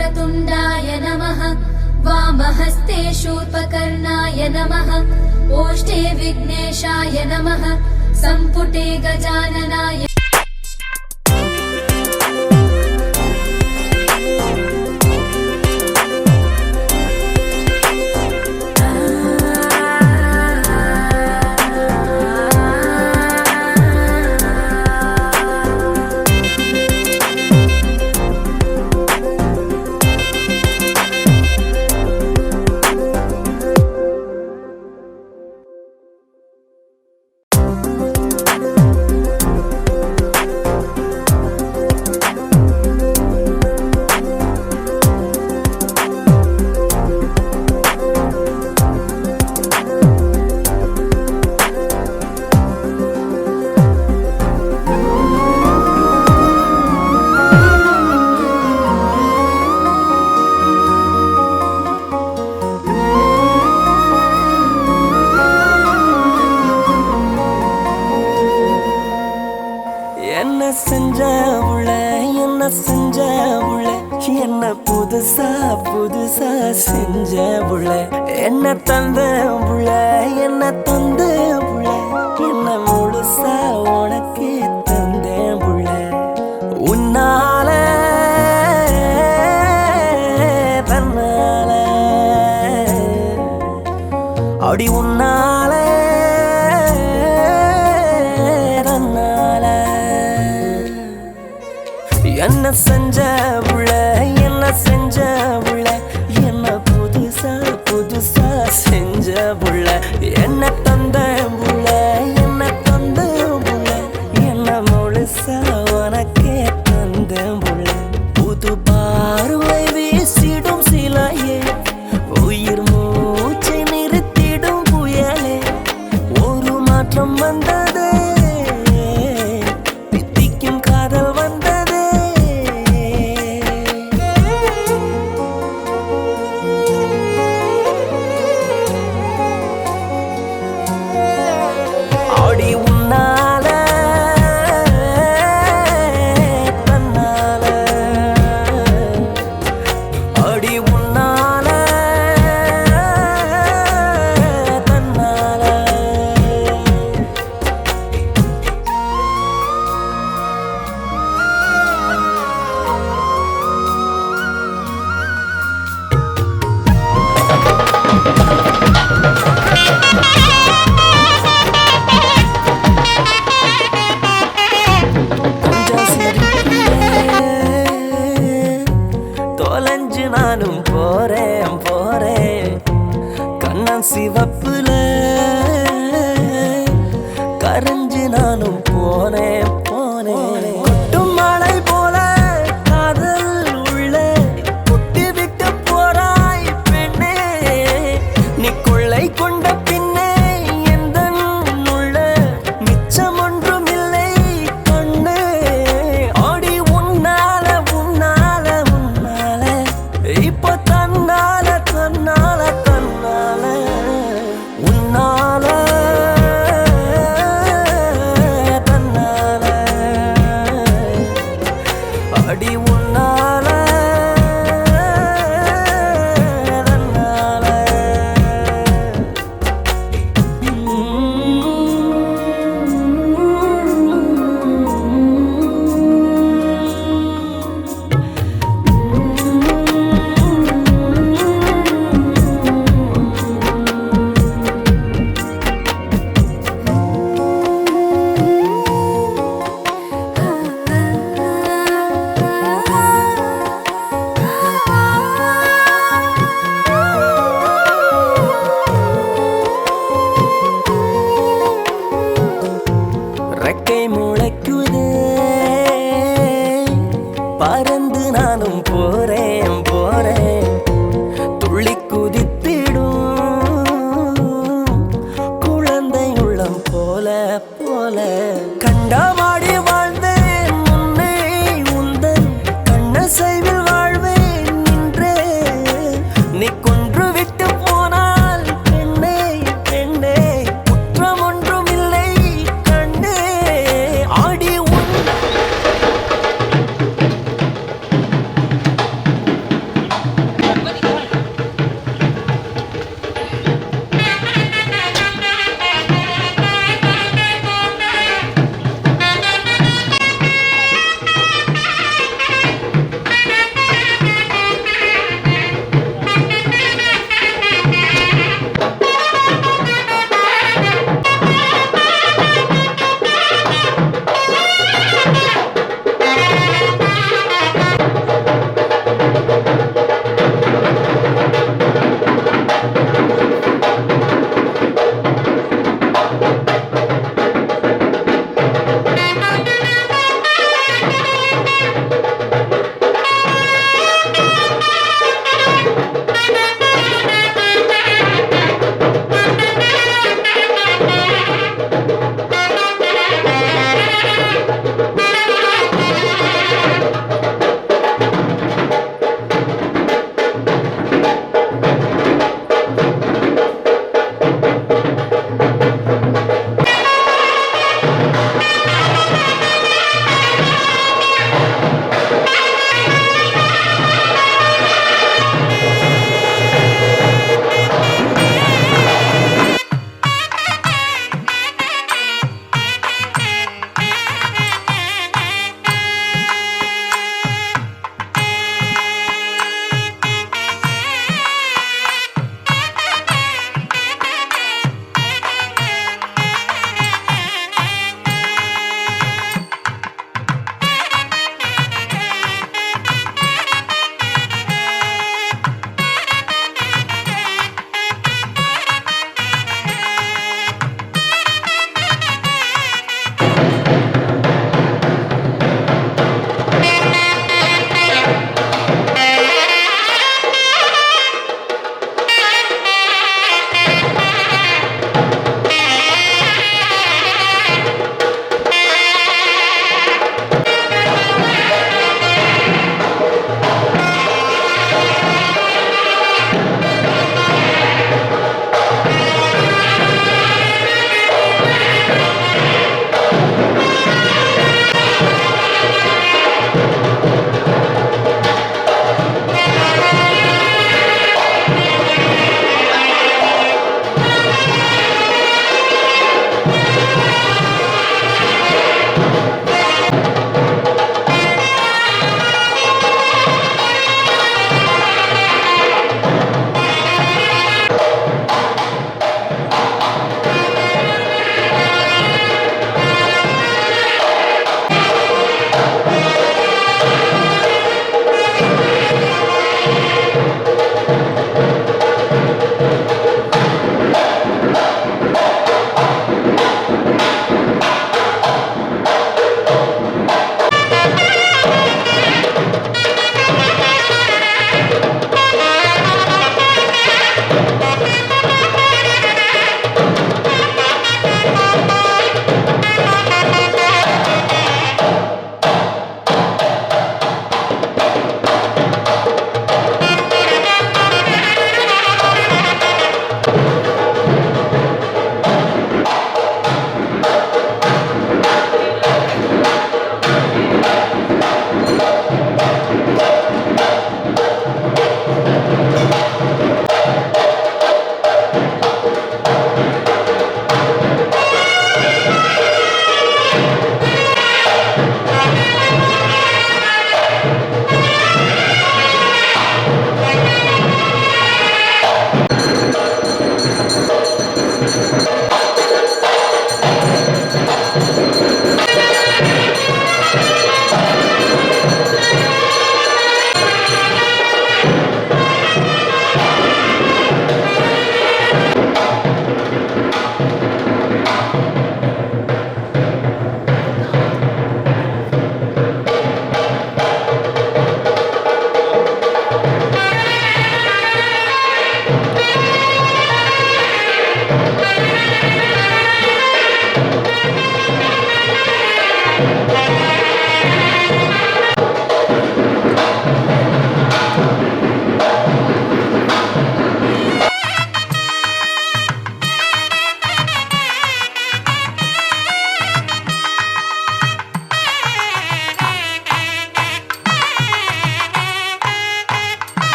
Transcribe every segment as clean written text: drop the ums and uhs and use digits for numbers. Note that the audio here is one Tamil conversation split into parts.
वक्रतुण्डाय नमः वामहस्ते शूर्पकर्णाय नमः ओष्ठे विघ्नेशाय नमः सम्पुटे गजाननाय என்ன புதுசா புதுசா செஞ்ச புள்ள என்ன தந்த புள்ள என்ன தந்த புள்ள என்ன முழுசா உனக்கு தந்தேன் புள்ள உன்னால தன்னால அடி உன்னால தன்னால என்ன செஞ்ச புள்ள என்ன செஞ்ச புள்ள என்ன புதுசா புதுசா செஞ்ச புள்ள என்ன தந்த புள்ள என்ன தந்த புள்ள என்ன முழுசா உனக்கே தந்த புள்ள புது பார்வை வீசிடும் சிலையே உயிர் மூச்சை நிறுத்திடும் புயலே ஒரு மாற்றம் வந்தது பித்திக்கும் காதல் வந்தது நானும் போறேன் போறேன் கண்ணன் சிவப்புல கரைஞ்சு நானும் போனேன் போனேன் கொட்டும் மழை போல காதல் உள்ள கொட்டி விட்டு போறாய் பெண்ணே நீ கொள்ளை கொண்ட பின்னே எந்த உள்ள மிச்சம் ஒன்றும் இல்லை கண்ணு ஆடி உன்னால உன்னால உன்னால இப்போ தன்னால தன்னால தன்னால உன்னால தன்னால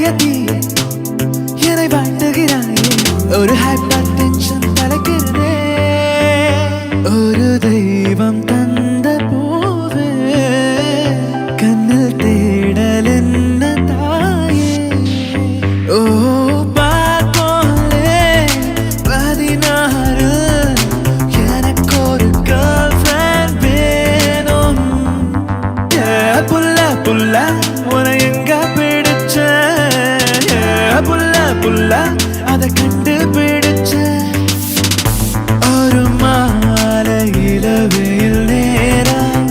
பழைய தீயே என்னை வாட்டுகிறாயே ஒரு ஹைப்பர் டென்ஷன் தலைக்கிறதே ஒரு தெய்வம் தந்த பூவே கண்ணில் தேடல் என்ன தாயே ஓ பார்ப்போலே 16 எனக்கு ஒரு கேர்ள் ஃப்ரெண்ட் வேணும் புல்ல புல்ல உன எங்க பிடிச்ச புல்ல புல்ல அதை கண்டுபிடிச்ச ஒரு மாலையில வெயில் நேரம்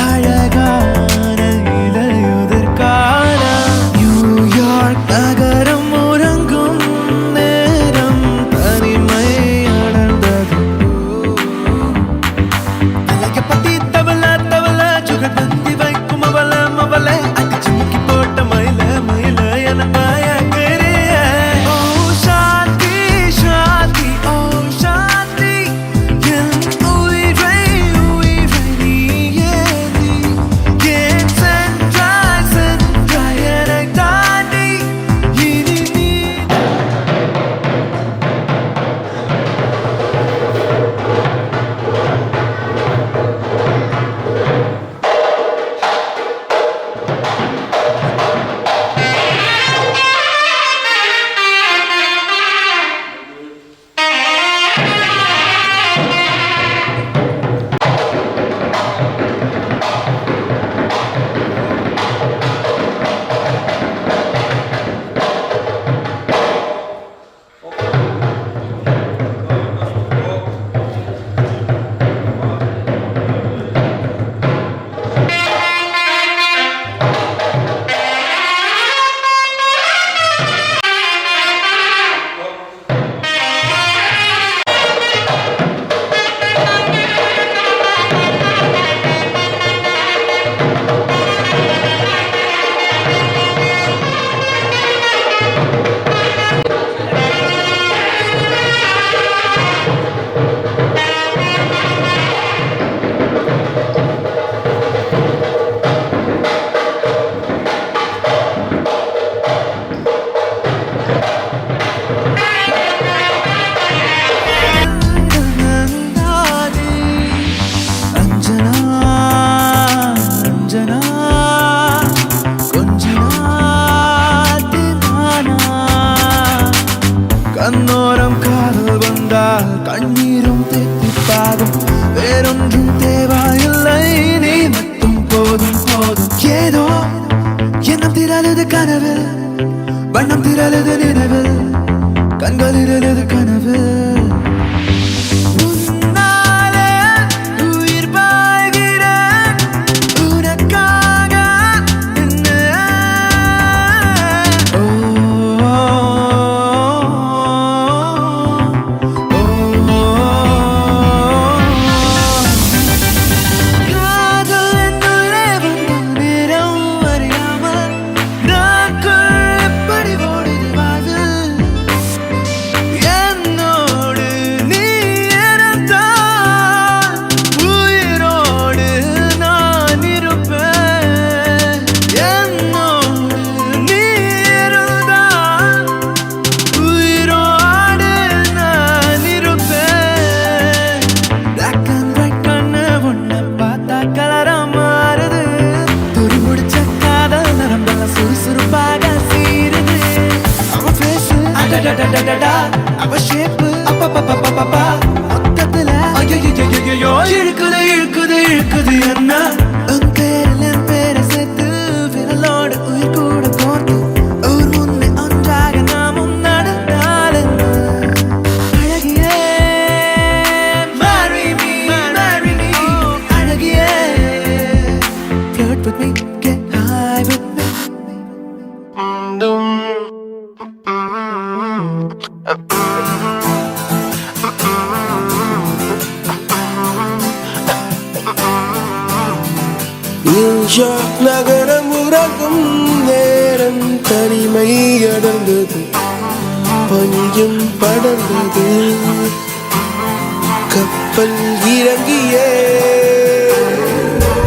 அழகான இலையுதிர் காலம் நியூயார்க் நகரம் உறங்கும் நேரம் தனிமை அடர்ந்தது அழகப்பட்டி தவள தவள சுகர் தந்தி வைக்கும் அவள அவள அடிச்சு முக்கி போட்ட மயில மயில என மயக்கிறிய ஓ சாந்தி சாந்தி ஓ சாந்தி என் உயிரை உயிரை நீயே நீ ஏன் சென்றாய் சென்றாய் என்னை தாண்டி இனி நீ அஞ்சனா அஞ்சனா கொஞ்சினாதி நானா கண்ணோரம் காதல் வந்தால் கண்ணீரும் தெத்திப்பாகும் வேறொன்றும் தேவையில்லை நீ மட்டும் போதும் போதும் ஏதோ எண்ணம் திரளுது கனவில் வண்ணம் திரளுது நினைவில் கண்களிரழுது கனவில் உன்னாலே உயிர் பாய்கிறேன் உனக்காக என்ன ஓ காதல் என்னுள்ளே வந்த நேரம் அறியாமல் நாட்கள் எப்படி ஓடுது வாழ்வில் என்னோடு நீ இருந்தால் உயிரோடு நான் இருப்பேன் என்னோடு நீ இருந்தால் உயிரோடு நான் இருப்பேன் black and white கண்ணு உன்னை பார்த்தா கலரா மாறுது துரு முடிச்ச காதல் நரம்பெல்லாம் சுறுசுறுப்பாக சீருது அவ பேசு அடடடடடடா அவ ஷேப்பு அப்பப்பப்பப்பப்பா மொத்தத்துல ஐயோ இழுக்குது இழுக்குது இழுக்குது என்ன உன் பேரில் என் பேரை சேர்த்து விரலோடு உயிர் கூட கோர்த்து ஊர் முன்னே ஒன்றாக நாமும் நடந்தால் என்ன அழகியே marry me அழகியே flirt with me get high with me New York நகரம் உறங்கும் நேரம் தனிமை அடர்ந்தது பனியும் படர்ந்தது கப்பல் இறங்கிய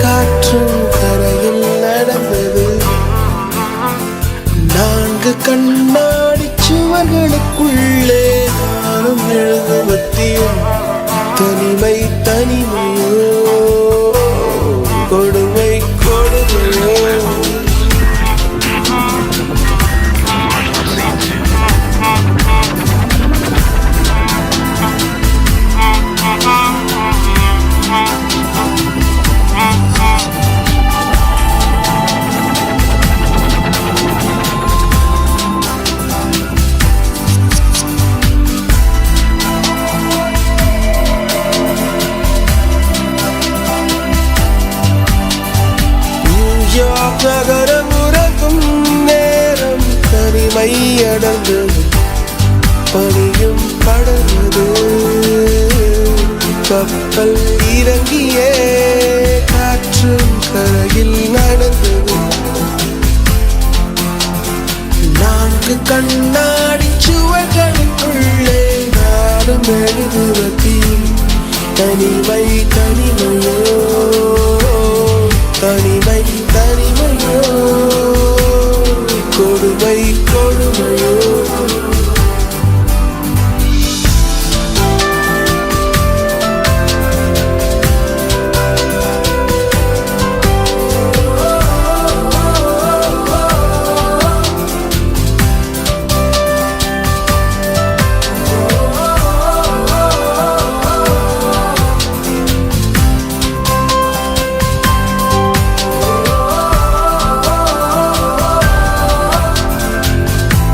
காற்றும் கரையில் நடந்தது நான் நான்கு கண்ணாடி சுவர்களுக்குள்ளே நானும் எழுதுவத்தியும் தனிமை தனிமையோ கொடுமை கொடுமையோ நகரம் உறங்கும் நேரம் தனிமை அடர்ந்தது பனியும் படர்ந்தது கப்பல் இறங்கியே காற்றும் கரையில் நடந்தது நான்கு கண்ணாடி சுவர்களுக்குள்ளே நாடும் எழுதுவதி தனிமை தனிமையோ தனிமை தனிமையோ கொடுமை கொடுமையோ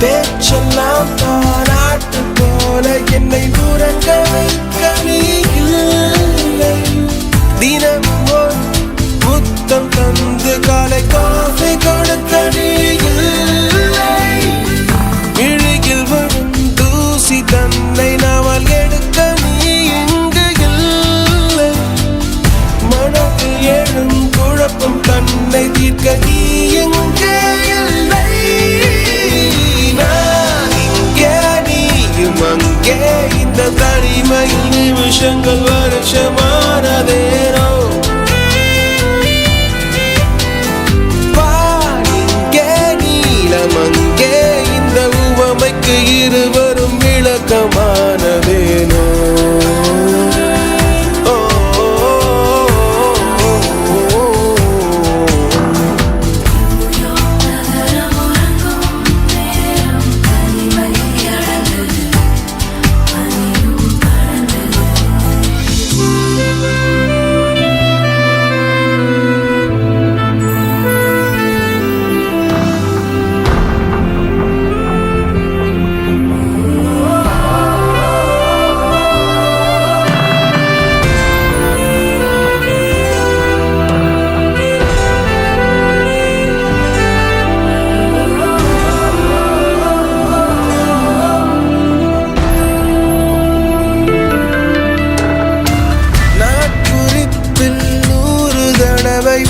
பேச்செல்லாம் பாராட்டு போல என்னை உறங்க வைக்க நீ இல்லை தினமும் ஒரு முத்தம் தந்து காலை காஃபி கொடுக்க நீ இல்லை இழுகில் வரும் தூசி தன்னை நாவல் எடுக்க நீ இங்கு இல்லை மனதில் எழும் குழப்பம் தன்னை தீர்க்க நீ எங்கே இல்லை அங்கே இந்த தனிமையில் நிமிஷங்கள் வருஷமானதேனோ இங்கே நீளம் அங்கே இந்த உவமைக்கு இருவரும் விளக்கமானதேனோ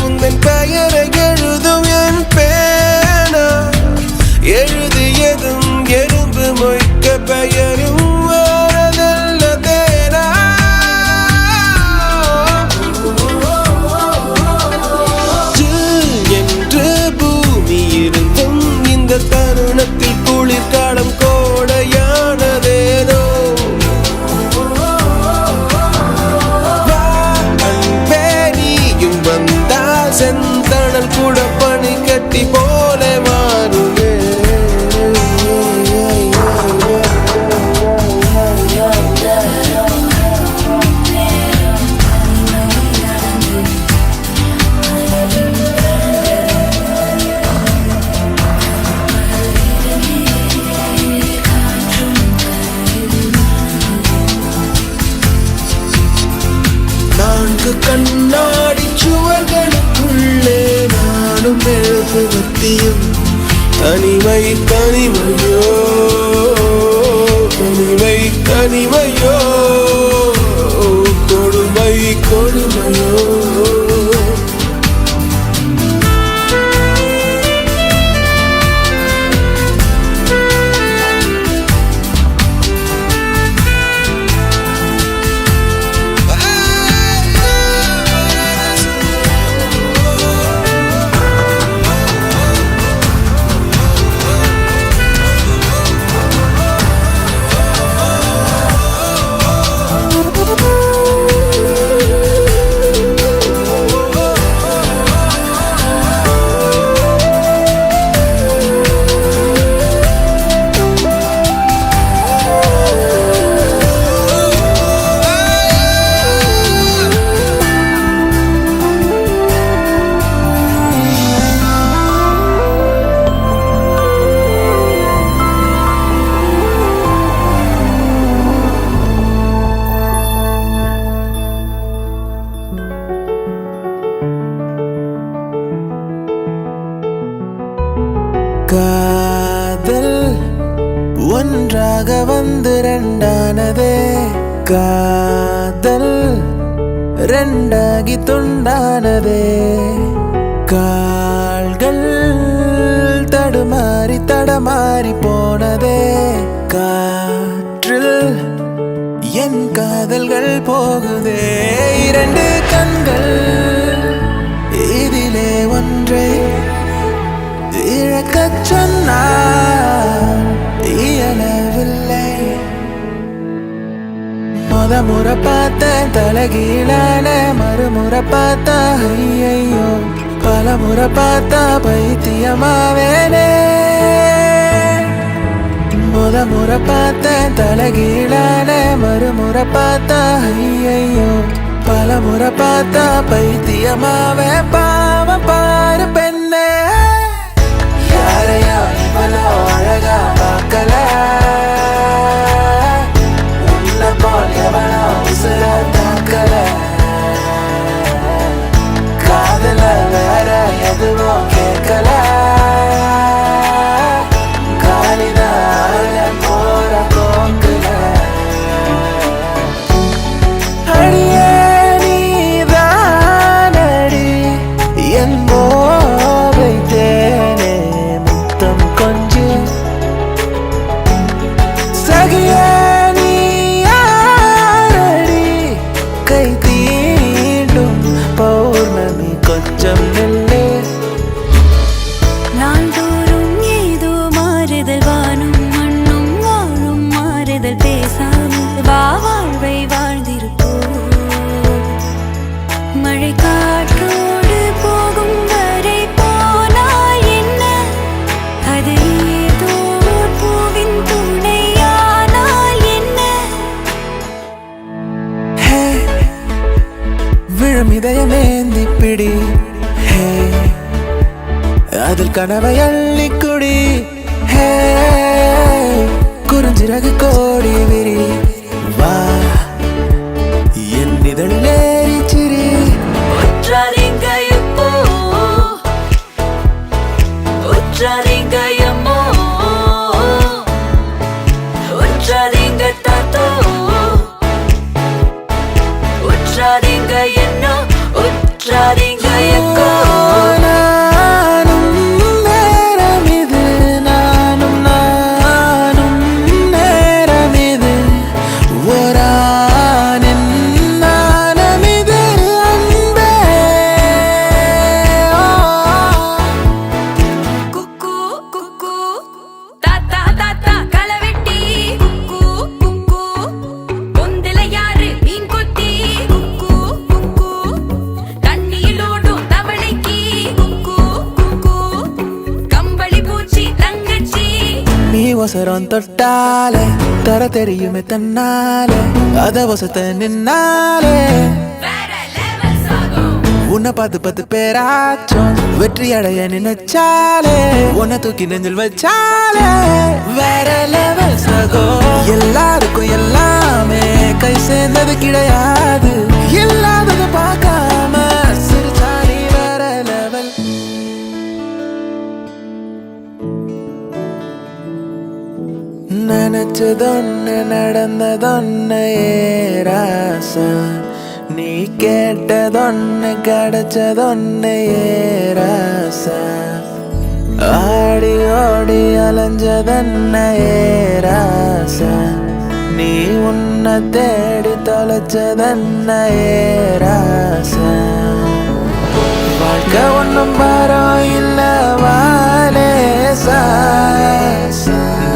உந்தன் பெயரை எழுதும் என் பேனா எழுதியதும் எறும்பு மொய்க்க பெயரும் வரதல்ல தேனா என்று பூமி இருந்தும் இந்த தருணத்தில் குளிர்காலம் கோடையானதேனோ செந்தணல் கூட பனி கட்டி போல மாறுவே நான்கு கண்ணாடி சுவர்களுக்குள்ளே நானும் எழுதுவத்தியும் தனிமை தனிமையோ தனிமை தனிமையோ கொடுமை கொடுமையோ ஒன்றாக வந்து ரெண்டானதே காதல் ரெண்டாகி துண்டானதே கால்கள் தடுமாறி தடமாறி போனதே காற்றில் என் காதல்கள் போகுதே இரண்டு கண்கள் இதிலே ஒன்றை இழக்கச் சொன்னால் இயலவில்லை முறை பார்த்த தலகீழான மறுமுறை பார்த்தா ஐயையோ பல முறை பார்த்தா பைத்தியமாவேனே முறை பார்த்த தலகீழான மறுமுறை பார்த்தா ஐயையோ பல முறை பார்த்தா பைத்தியமாவே பாவம் பாரு பெண்ணே யாரையோ இவ்வளோ அழகா பார்க்கல உன்னை போல் எவனோ உசுர தாக்கல காதல வேற எதுவும் கேட்கல காலிதான் போற போக்குல அடியே நீதானடி என் போதை தேனே முத்தம் கொஞ்சு சகியே நீ யாரடி கை தீண்டும் பௌர்ணமி கொஞ்சம் நில்லு நாள்தோறும் ஏதோ மாறுதல் வானும் மண்ணும் வாழும் மாறுதல் பேசாமல் வாழ்வை வாழ்ந்திருப்போம் மழை காற்றோடு போகும் வரை போனால் என்ன அது ஏதோ பூவின் துணையானால் என்ன ஹே விழும் இதயமேந்தி பிடி ஹே அதில் கனவை அள்ளிக்குடி ஹே குறிஞ்சிறகு கோடி விரி வா என் இதழிலேறி சிரி உற்றாதீங்க இப்போ உற்றாதீங்க எம்மோ உற்றாதீங்க தாத்தோ உற்றாதீங்க என்னோ உற்றாதீங்க எக்கோ நானும் நேரம் இது நானும் நேரம் இது ஓரானின் நாணம் இது அன்பே குக்கு குக்கு தாத்தா தாத்தா களவெட்டி குக்கு குக்கு பொந்தில யாரு மீன் கொத்தி குக்கு குக்கு தண்ணியிலோடும் தவளைக்கு குக்கு குக்கு கம்பளி பூச்சி தங்கச்சி நீ ஒசரம் தொட்டாலே தர தெரியுமே தன்னாலே அத ஒசத்த நின்னாலே வேற லெவல் சாகும் உன்னை பார்த்து பேராச்சும் வெற்றி அடைய நினைச்சாலே உன்னை தூக்கி நெஞ்சில் வச்சாலே வேற லெவல் சகோ எல்லாருக்கும் எல்லாமே கை சேர்ந்தது கிடையாது இல்லாதது பார்க்காம சிரிச்சாரி வேற லெவல் நினைச்சதொன்னு நடந்ததொன்னு ஏராசா நீ கேட்டதொன்னு கிடைச்சதொன்னு ஏராசா ஆடி ஓடி அலைஞ்சதன்ன ஏராசா நீ உன்னை தேடி தொலைச்சதன்ன ஏராசா வாழ்க்கை ஒன்றும் பாரம் இல்ல வாலேசா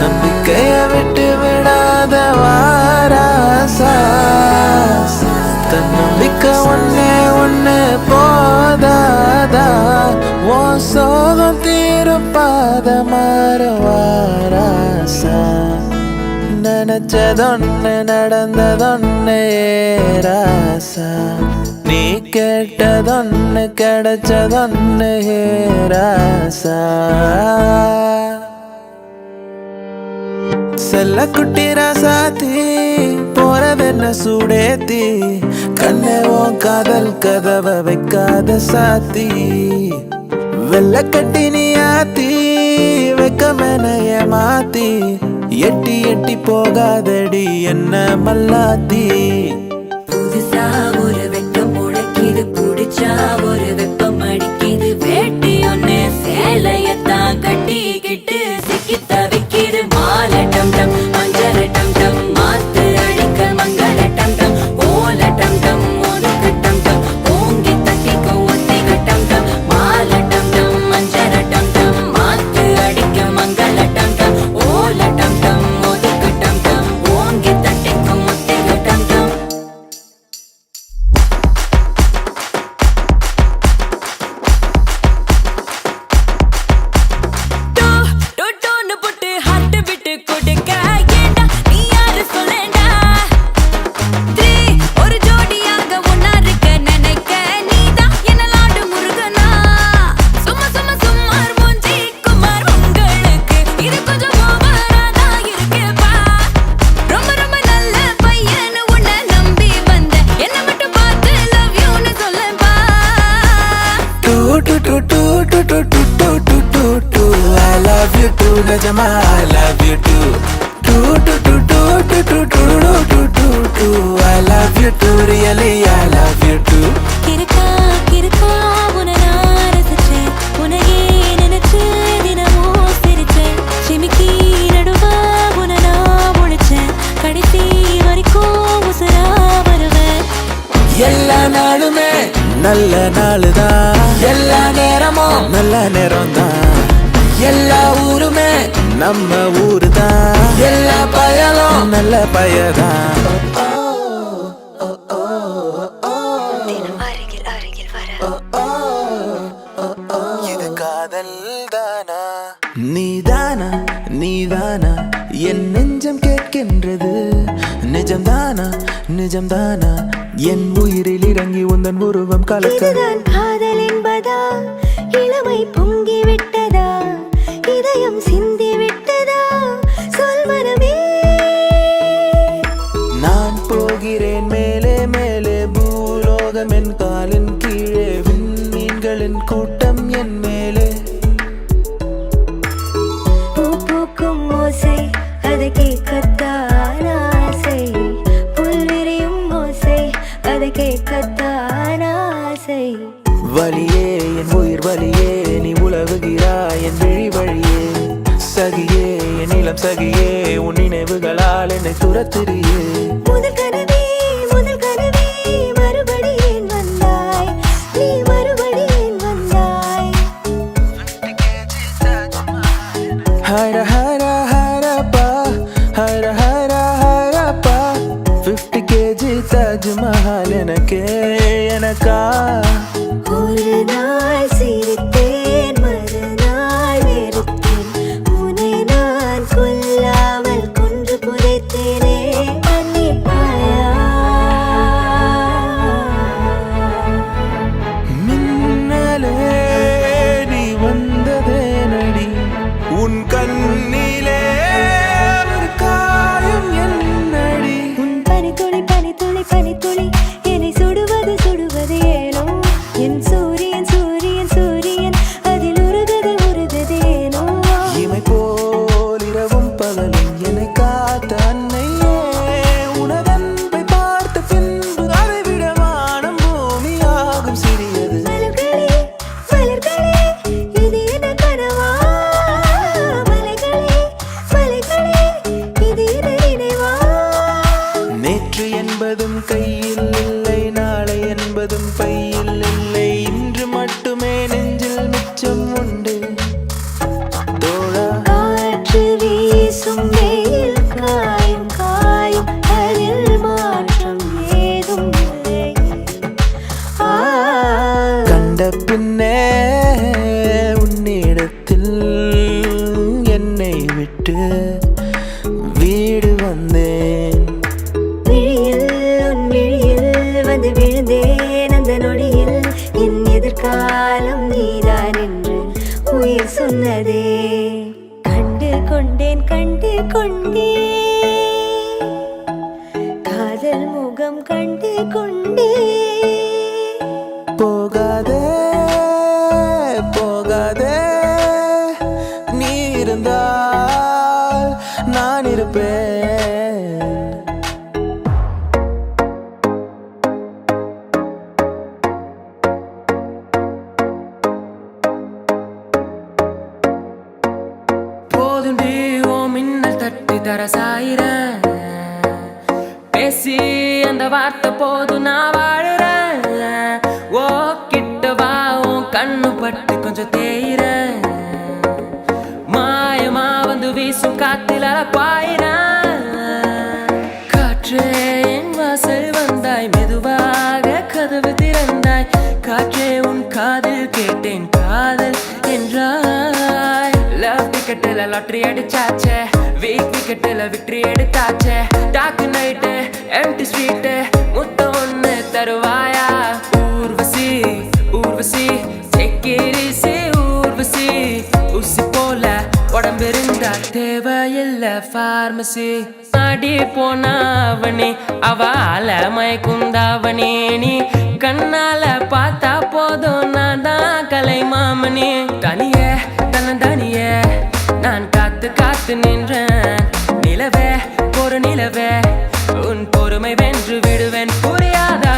நம்பிக்கைய விட்டு விடாத வாராசா தன்னம்பிக்கை ஒண்ணு போதாதா உன் சோகம் தீருப்பாத மாறுவாராசா நினைச்சதொன்னு நடந்ததொன்னு ஏராசா நீ கேட்டதொன்னு கிடைச்சதொன்னு ஏராசா செல்ல குட்டி ராசாத்தி போறதென்ன சூடேத்தி கண்ணே உன் காதல் கதவை வைக்காத சாத்தி வெள்ள கட்டி நீ ஆத்தி வெக்க மேனைய மாத்தி எட்டி எட்டி போகாதடி என்ன மல்லாத்தி. புதுசா ஒரு வெக்கம் முளைக்கிது, புடிச்சா ஒரு வெப்பம் அடிக்கிது. வேட்டி ஒண்ணு சேலையத்தான் கட்டிக்கிட்டு சிக்கி தவிக்கிது. மாலை டம் டம் மஞ்சள் டம் டம் மாத்து அடிக்க மங்கள டம் டம் ஓல டம் டம் ஒதுக்கு டம் டம் ஓங்கி தட்டிக்க ஒத்திக டம் டம். மாலை டம் டம் மஞ்சள் டம் டம் மாத்து அடிக்க மங்கள டம் டம் ஓல டம் டம் ஒதுக்கு டம் டம் ஓங்கி தட்டிக்க ஒத்திக டம் டம். டோன்னு போட்டு ஹார்ட் விட்டு கொடுக்க ஏண்டா நீ யாரு சொல்லேண்டா. 3 ஒரு ஜோடியாக ஒன்னா இருக்க நினைக்க நீதான் என்ன லாடு முருகனா. சும்மா சும்மா சும்மார் மூஞ்சி குமார் உங்களுக்கு இது கொஞ்சம் ஓவராதா இருக்கேப்பா. ரொம்ப ரொம்ப நல்ல பையனு உன்னை நம்பி வந்த என்ன மட்டும் பார்த்து லவ் யூன்னு சொல்லேப்பா. Too too too too too too too too too too too I love you too நிஜமா I love you too. Too too too too too too too too too too I love you too really I love you too. கிறுக்கா கிறுக்கா உன்னை நான் ரசிச்சேன், உன்னையே நினைச்சு தினமும் சிரிச்சேன். சிமிக்கி நடுவா உன்னை நான் முடிச்சேன், கடைசி வரைக்கும் உசுரா வருவேன். எல்லா நாளுமே நல்ல நாளுதான், எல்லா நேரமும் நல்ல நேரம்தான். எல்லா ஊருமே நம்ம ஊருதான், எல்லா பயலும் நல்ல பயதான். இது காதல் தானா நீதானா நீதானா என் நெஞ்சம் கேட்கின்றது. நிஜம்தானா நிஜம்தானா என் உயிரில் இறங்கி உந்தன் உருவம் கலக்க. இதுதான் காதல் என்பதா, இளமை பொங்கி விட்டதா, இதயம் சிந்தி விட்டதா, சொல் மனமே. நான் போகிறேன் மேலே மேலே பூலோகம் என் காலின் கீழே, விண்மீன்களின் கூட்டம் என் மேலே. பூ பூக்கும் ஓசை அதை கேட்கத்தான் ஆசை, புல் விரியும் ஓசை அதை கேட்கத்தான் ஆசை. வலியே என் உயிர் வலியே நீ உலவுகிறாய் என் விழி வழியே. சகியே என் இளம் சகியே உன் நினைவுகளால் என்னை துரத்துறியே. முதல் கனவே மறுபடி ஏன் வந்தாய், நீ மறுபடி ஏன் வந்தாய். ஹர ஹர ஹரப்பா ஹர ஹர ஹரப்பா 50 kg தாஜ்மஹால் எனக்கே எனக்கா. ஒரு நாள் சிரித்தேன், மறுநாள் வெறுத்தேன், உன்னை நான் கொல்லாமல் கொன்று புதைத்தேனே. மன்னிப்பாயா? மின்னலே நீ வந்ததே நடி உன் கண்ணிலே ஒரு காயம் என்னடி. உன் பனித்துளி பனித்துளி பனித்துளி என்னை சுடுவது சுடுவது ஏனோ. என் சூரியன் சூரியன் சூரியன் அதில் உருகுது உருகுது ஏனோ. இமை போல் இரவும் பகலும் என்னை காத்த அன்னையே, உனதன்பை பார்த்த பின்பு அதை விட வானம் பூமியாகும் சிறியது. மலர்களே மலர்களே இது என்ன கனவா, மலைகளே மலைகளே இது என்ன நினைவா. நேற்று என்பதும் கையில் இல்லை, நாளை என்பதும் பையில் இல்லை, இன்று மட்டுமே நெஞ்சில் மிச்சம் உண்டு தோழா. காற்று வீசும் வெயில் காயும் காயும் அதில் மாற்றம் ஏதும் இல்லை. கண்ட பின்னே உன்னிடத்தில் என்னை விட்டு வீடு வந்தேன். விழியில் உன் விழியில் வந்து விழுந்தேன், அந்த நொடியில் என் எதிர்காலம் நீதான் என்று உயிர் சொன்னதே. கண்டு கொண்டேன் காதல் முகம் கண்டு கொண்டேன். போகாதே போகாதே நீ இருந்தால் நான் இருப்பேன். போதுண்டி ஓ மின்னல் தட்டி தர சாயிரேன். பேசி அந்த வார்த்தை போதும் நான் வாழுறேன். ஓ கிட்ட வா உன் கண்ணு பட்டு கொஞ்சம் தேயிறேன். மாயமா வந்து வீசும் காத்தில பாயிறேன். காற்றே என் வாசல் வந்தாய், மெதுவாக கதவு திறந்தாய். காற்றே உன் காதில் கேட்டேன் காதல் என்றாய். லவ் டிக்கெட்டில் லாட்டரி அடிச்சாச்சே, வீக் விக்கெட்டில் விக்டரி எடுத்தாச்சே. டாக்கு நைட்டு எம்டி ஸ்ட்ரீட்டு முத்த ஒன்று தருவாயா? ஊர்வசி ஊர்வசி செக்கிரிசி ஊர்வசி. ஊசி போல உடம்பு இருந்தா தேவையில்ல பார்மசி. ஆடி போனாவணி அவால மயக்குந்தாவணி. நீ கண்ணால பார்த்தா போதும் நான் தான் கலை மாமணி. தனியே தனியே நான் காத்து காத்து நின்றேன். நிலவே ஒரு நிலவே உன் பொறுமை வென்று விடுவேன் புரியாதா?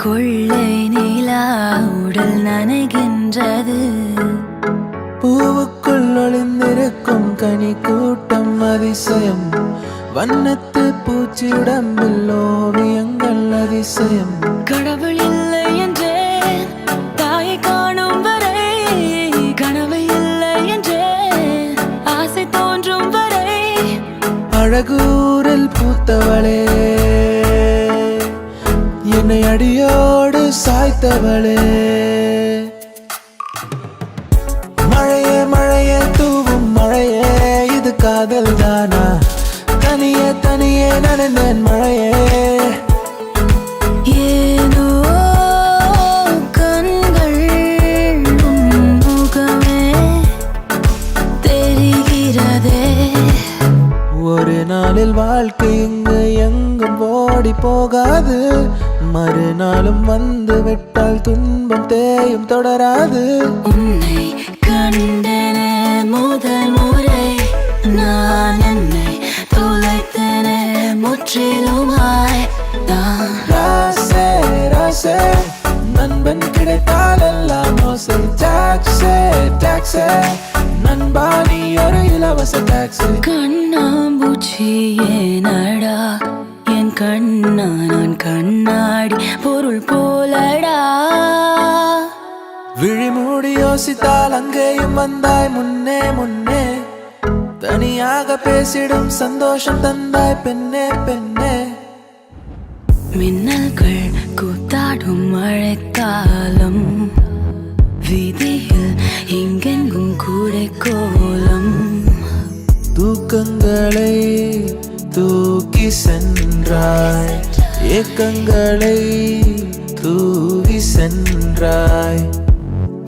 கொள்ளை நிலா உடல் நனைகின்றது. பூவுக்குள் ஒளிந்திருக்கும் கனி கூட்டம் அதிசயம். வண்ணத்து பூச்சி உடம்பில் ஓவியங்கள் அதிசயம். கடவுள் இல்லை என்றேன் தாயை காணும் வரை கனவு இல்லை என்றேன். பூத்தவளே என்னை அடியோடு சாய்த்தவளே மழையே மழையே தூவும் மழையே இது காதல் தானா தனியே தனியே நனைந்தேன் மழையே ஏனோ கண்கள் உன் முகமே தெரிகிறதே ஒரு நாளில் வாழ்க்கை இங்கு எங்கும் ஓடி போகாது மறுநாளும் வந்து விட்டால் துன்பம் தேயும் தொடராது உன்னை கண்டனே முதல் முறை நான் என்னை தொலைத்தனே முற்றிலுமாய் நான் ராசே ராசே நண்பன் கிடைத்தால் எல்லாம் மோசை டாக்ஸே டாக்ஸே நண்பா நீ ஒரு இலவச டாக்ஸி கண்ணாம்பூச்சி ஏனடா என் கண்ணா நான் கண்ணாடி பொருள் போலடா விழிமூடி யோசித்தால் அங்கேயும் வந்தாய் முன்னே முன்னே தனியாக பேசிடும் சந்தோஷம் தந்தாய் பெண்ணே பெண்ணே மின்னல்கள் கூத்தாடும் மழைக்காலம் வீதியில் எங்கெங்கும் கூடை கோலம் தூக்கங்களை தூக்கி சென்றாய் ஏக்கங்களை தூவி சென்றாய்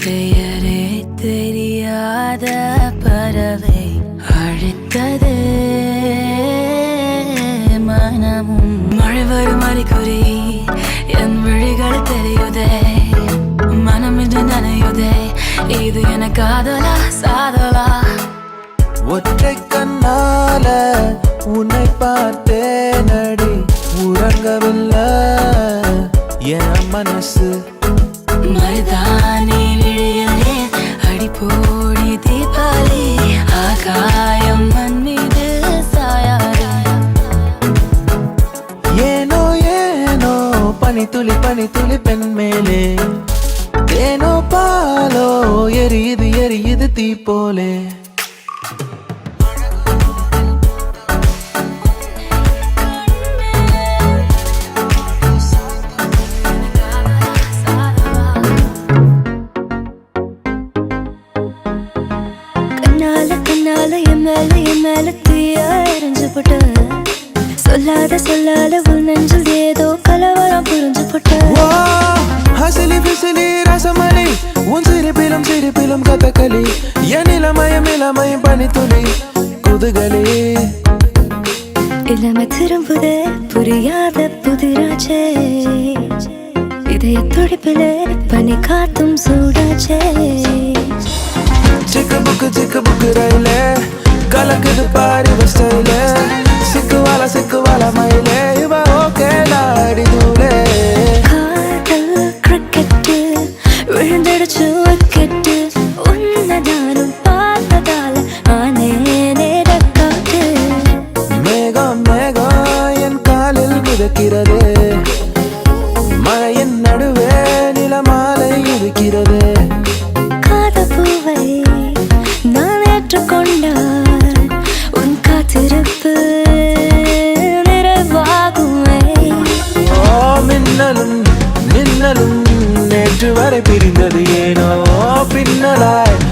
பெயரே தெரியாத பறவை அழைத்தது மனமும் மழை வரும் அறிகுறி என் விழிகள் தெரியுதே மனம் இது நனையுதே இது என காதலா சாதலா ஒற்றை கண்ணால உன்னை பார்த்தேனடி உறங்கவில்லை என் மனசு மருதானி விழியிலே அடிப்போடி தீபாவளி ஆகாயம் மண் மீது சாயாரா ஏனோ ஏனோ பனித்துளி பனித்துளி பெண் மேலே தேனோ பாலோ எரியுது எரியுது தீ போலே கண்ணால என் மேல தீயா எரிஞ்சு போட்ட சொல்லாத உன் நெஞ்சில் ஏதோ கலவரம் புரிஞ்சு போட்ட ஹசிலி பிசிலி ரசமணி உன் சிரிப்பிலும் கதகளி என் இளமயம் பனித்துளி குதுகளி இளமை திரும்புதே புரியாத புதிராச்சே இதய துடிப்பில பனி காத்தும் சூடாச்சே சிக்கு புக்கு ரயிலே கலக்குது பாரு ஸ்டைல சிக்கு வாழ மயிலே இவ ஓகே லாடி தூளே காதல் கிரிக்கெட்டு விழுந்துடுச்சு விக்கெட்டு உன்னை நானும் பார்த்ததால ஆனேனே ரக்காட்டு மேகம் என் காலில் மிதக்கிறது மழையின் நடுவே நிலமாலை இருக்கிறது காதப்பூவை நான் ஏற்றுக்கொண்டால் உன் காத்திருப்பு நிறைவாகுமே மின்னலும் நேற்று வரை பிரிந்தது ஏனோ பின்னலாய்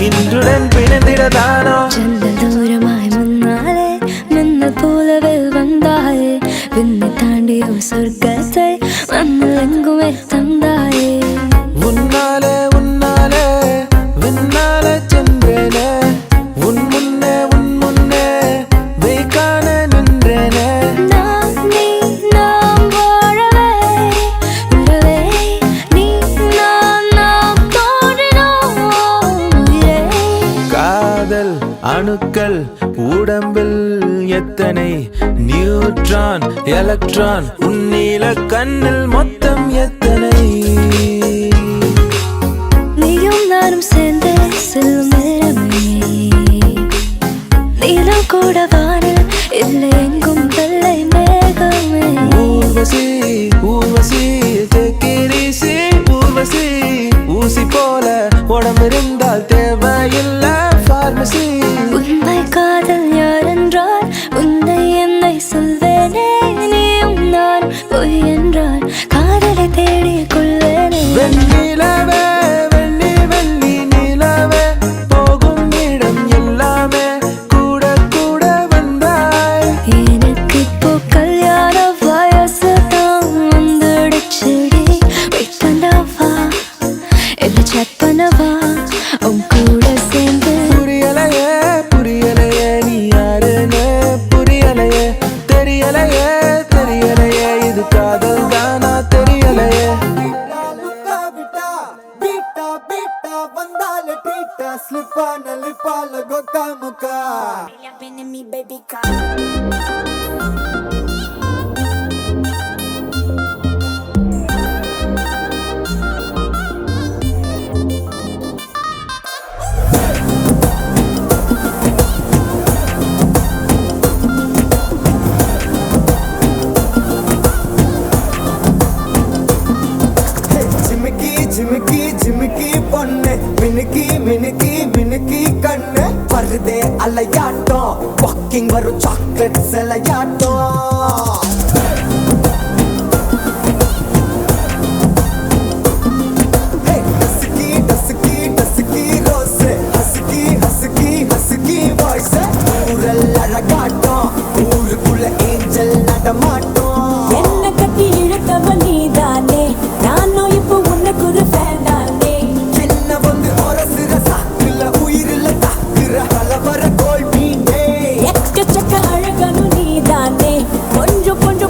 இன்றுடன் பிணைந்திடதானோ ஜன்னல் தூரமாய் முன்னாலே மின்னல் போலவே வந்தாயே விண்ணை தாண்டி ஒரு சொர்க்கத்தை மண்ணில் எங்குமே தந்தாயே உன்னாலே விண்ணாலே சென்றேனே உன் முன்னே வெய்கான நின்றேனே நாம் வாழவே உறவே நீ நாம் தோன்றினோம் உயிரே காதல் அணுக்கள் உடம்பில் எத்தனை நியூட்ரான் எலக்ட்ரான் உன்னில கண்ணில் மொத்தம் எத்தனை நீயும் நானும் சேர்ந்து செல்லும் நேரமே நீலம் கூட வானில் இல்லை எங்கும் வெள்ளை மேகமே ஊர்வசி தெக்கிரிசி ஊர்வசி ஊசி போல உடம்பிருந்தால் தேவையில்லை பார்மசி உண்மை காதல் யாரென்றால் உன்னை என்ன slip on a lip all go kamuka. झिमकी झिमकी பொண்ணு மினுக்கி மினுக்கி மினுக்கி கண்ணு வருதே அலையாட்டம் வாக்கிங் வரும் சாக்லேட் செலையாட்டம் dusky dusky dusky rose husky husky husky voice ஊரல் அழகாட்டம் ஊருக்குள்ள ஏஞ்சல் நடமாட்டம் என்ன கட்டி இழுத்தவ நீதானே நானும் இப்போ உனக்கு ஒரு ஃபேன் தானே என்ன வந்து ஒரசுற சாக்குல உயிரில தாக்குற கலவர கோல் மீனே எக்கச்சக்க அழகனும் நீதானே கொஞ்சம் கொஞ்சம்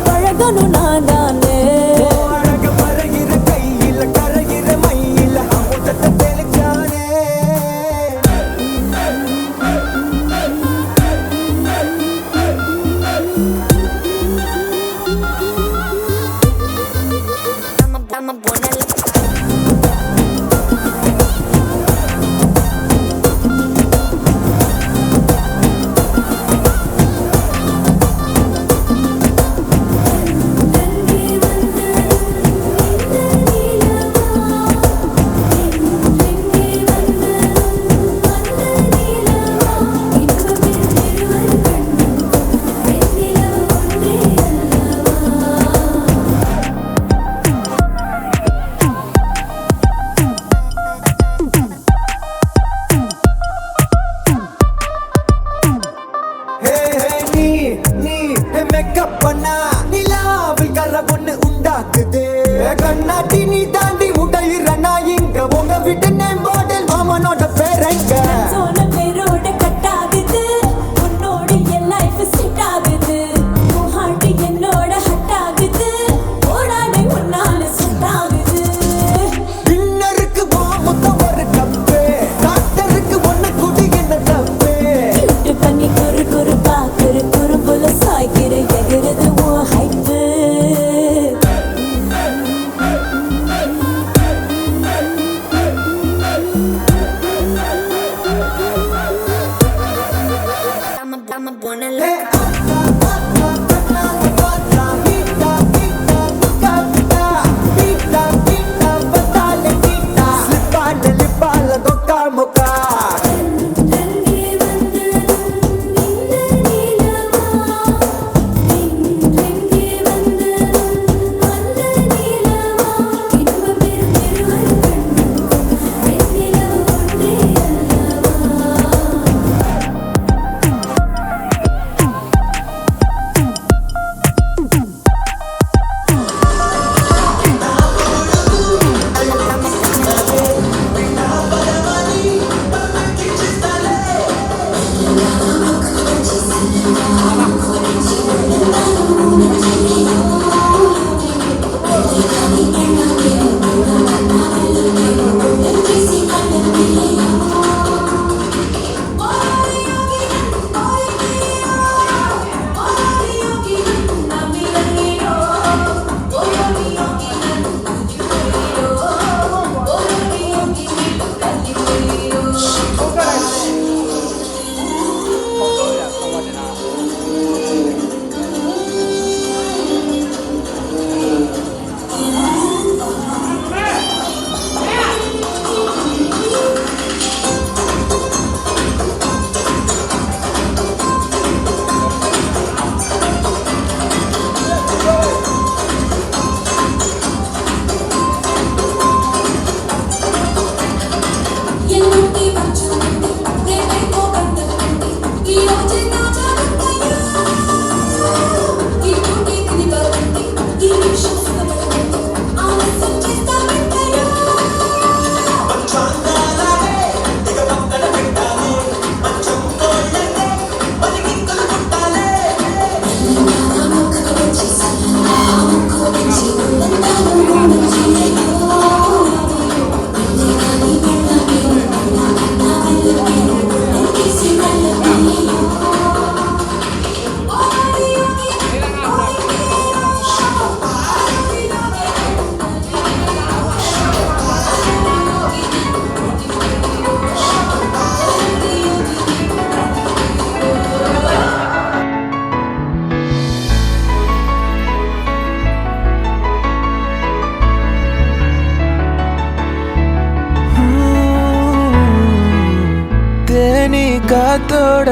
நீ காத்தோட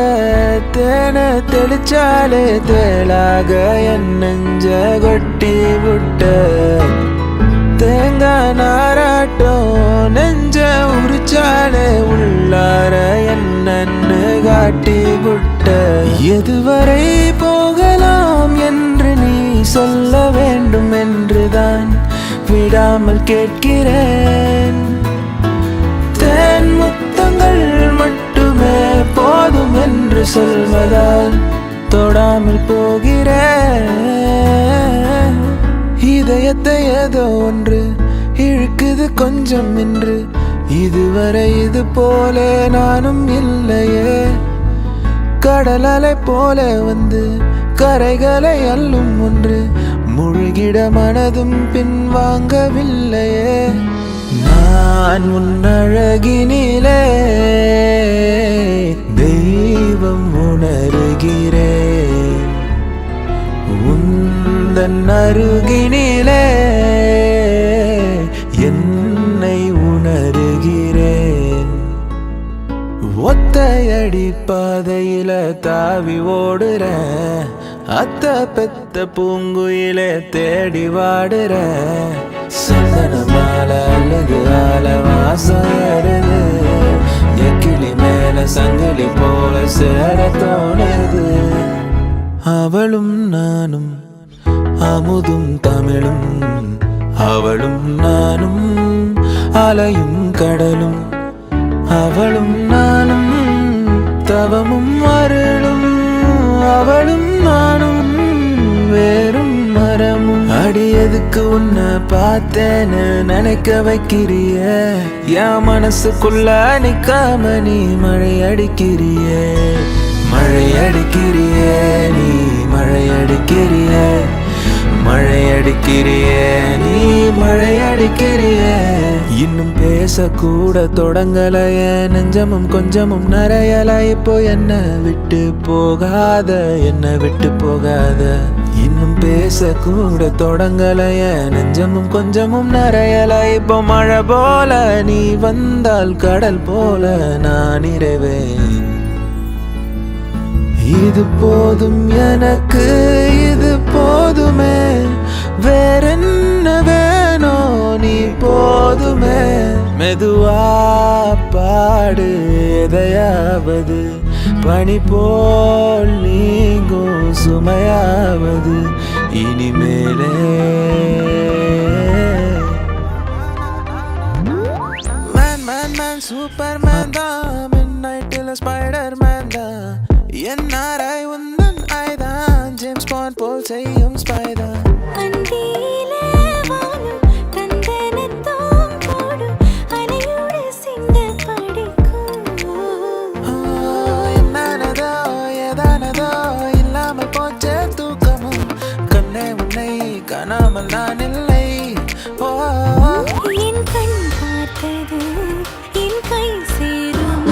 தேன தெளிச்சாலே தேளாக என் நெஞ்ச கொட்டி விட்ட தேங்காய் நாராட்டம் நெஞ்ச உரிச்சாலே உள்ளார என்னன்னு காட்டி விட்ட எதுவரை போகலாம் என்று நீ சொல்ல வேண்டும் என்றுதான் விடாமல் கேட்கிறேன் தேன் முத்தங்கள் மட்டுமே போதும் என்று சொல்வதால் தொடாமல் போகிறேன் இதயத்தை ஏதோ ஒன்று இழுக்குது கொஞ்சம் என்று இதுவரை இது போல நானும் இல்லையே கடல் அலை போல வந்து கரைகளை அள்ளும் ஒன்று முழுகிட மனதும் பின்வாங்கவில்லையே நான் உன் அழகினிலே தெய்வம் உணர்கிறேன் உந்தன் அருகினிலே என்னை உணர்கிறேன் ஒத்தையடி பாதையில தாவி ஓடுறேன் அத்த பெத்த பூங்குயிலே தேடி வாடுறேன் சந்தன மாலை அல்லது ஆல வாசம் ஏறுது எக்கிளி மேல சங்கிலி போல சேர தோணுது அவளும் நானும் அமுதும் தமிழும் அவளும் நானும் அலையும் கடலும் அவளும் நானும் தவமும் அருளும் அவளும் நானும் வேறும் மரமும் அடியதுக்கு உன்னை பார்த்தேன்னு நினைக்க வைக்கிறிய என் மனசுக்குள்ள நிக்காம நீ மழை அடிக்கிறிய மழை அடிக்கிறிய நீ மழை அடிக்கிறிய மழை அடிக்கிறிய நீ மழை அடிக்கிறிய இன்னும் பேசக்கூட தொடங்கலைய நெஞ்சமும் கொஞ்சமும் நிறையல இப்போ என்ன விட்டு போகாத என்ன விட்டு போகாத இன்னும் பேசக்கூட தொடங்கலைய நெஞ்சமும் கொஞ்சமும் நிறையல இப்போ மழை போல நீ வந்தால் கடல் போல நான் நிறைவேன் இது போதும் எனக்கு இது போதுமே வேறென்ன வேணோ நீ போதுமே மெதுவா பாடு எதையாவது பனி போல் நீங்கும் சுமையாவது இனிமேலே man man man Superman தான் மிட் நைட்டில் ஸ்பைடர் மேன் தான் என்னாரை உந்தன் ஐதான் ஜேம்ஸ் பாண்ட் போல் செய்யும் ஸ்பைடர் அந்தியிலே வாழும் தந்தனத்தோம் போடும் அலையோடு சிந்த படிக்கும் என்னானதோ ஏதானதோ இல்லாமல் போச்சே தூக்கமும் கண்ணே உன்னை காணாமல் நான் இல்லை என் கண் பார்த்தது என் கை சேரும்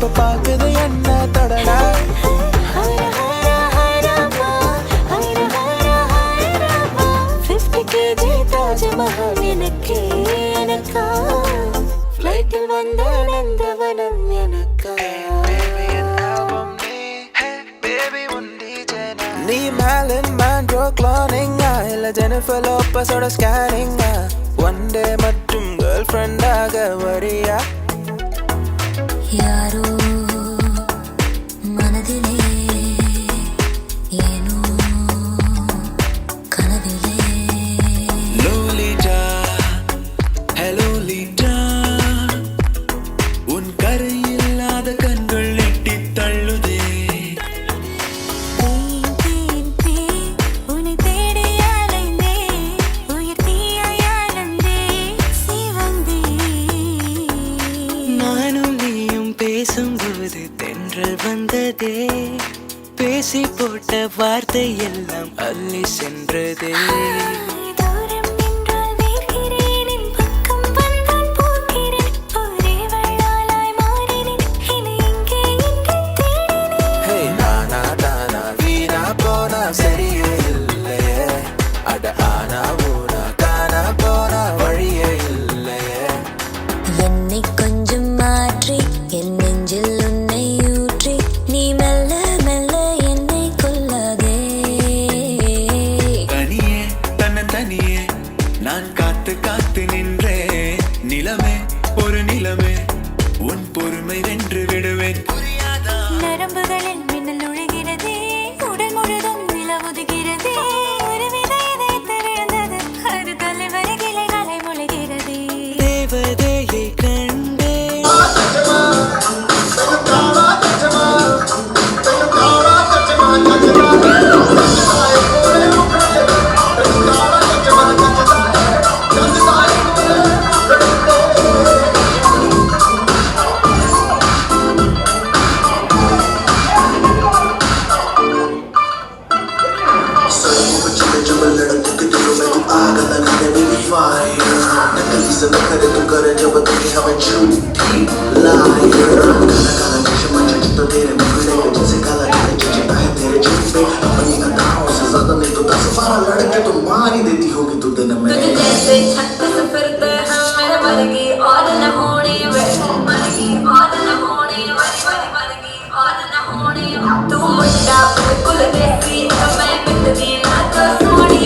இப்ப பாக்குது என்ன தொடடா ஹைரா ஹைரா ஹைராமா ஹைரா ஹைரா ஹைராமா 50 kg தாஜ்மஹல் எனக்கே எனக்கா ஃப்ளைட்டில் வந்த நந்தவனம் எனக்கா நீ மேலின் மேண்ட்ரோ க்ளோனிங்கா இல்ல ஜெனிஃபர் லோப்பஸோட ஸ்கேனிங்கா ஒன் டே மட்டும் கேர்ள் ஃப்ரெண்டாக வரியா யாரோ மனதிலே ஏனோ கனவிலே லோலிட்டா ஹலோ லீட்டா உன் கரையில்லாத கண்கள் நெட்டி தள்ளுதே தேன் தேன் உன்னை தேடி அலைந்தேன் உயிர் தீயாய் அலைந்தேன் சிவந்தேன் நானும் நீயும் பேசும்போது தென்றல் வந்ததே பேசி போட்ட வார்த்தை எல்லாம் அள்ளி சென்றதே தூரம் நின்றால் வேர்க்கிறேன் என் பக்கம் வந்தால் போகிறேன் ஒரே வள்ளாலாய் மாறினேன் இனி எங்கே என்று தேடினேன் ஹே நானா தானா வீணா போனா சரியே இல்லையே அட ஆனா ஊனா காணா போனா வழியே இல்லையே என்னை கொஞ்சம் மாற்றி என் நெஞ்சில் உன்னை ஊற்றி நீ மெல்ல மெல்ல என்னை கொல்லாதே தனியே தனியே நான் காத்து காத்து நின்றேன் நிலமே ஒரு நிலமே உன் பொறுமை வென்று விடுவேன் புரியாதா நரம்புகளில் மின்னல் நுழைகிறதே உடல் முழுதும் நிலவுதுகிறதே ஒரு வித இதயத்தில் விழுந்தது அது தலைவரை கிளைகளை முளைகிறதே தேவதையை கண்டே तुझे जैसे छत से फिरते हैं मेरे वर्गी और न होने वर्गी और न होने वर्गी और न होने तू मुंडा बिल्कुल देसी मैं बिंदी ना तो सोनी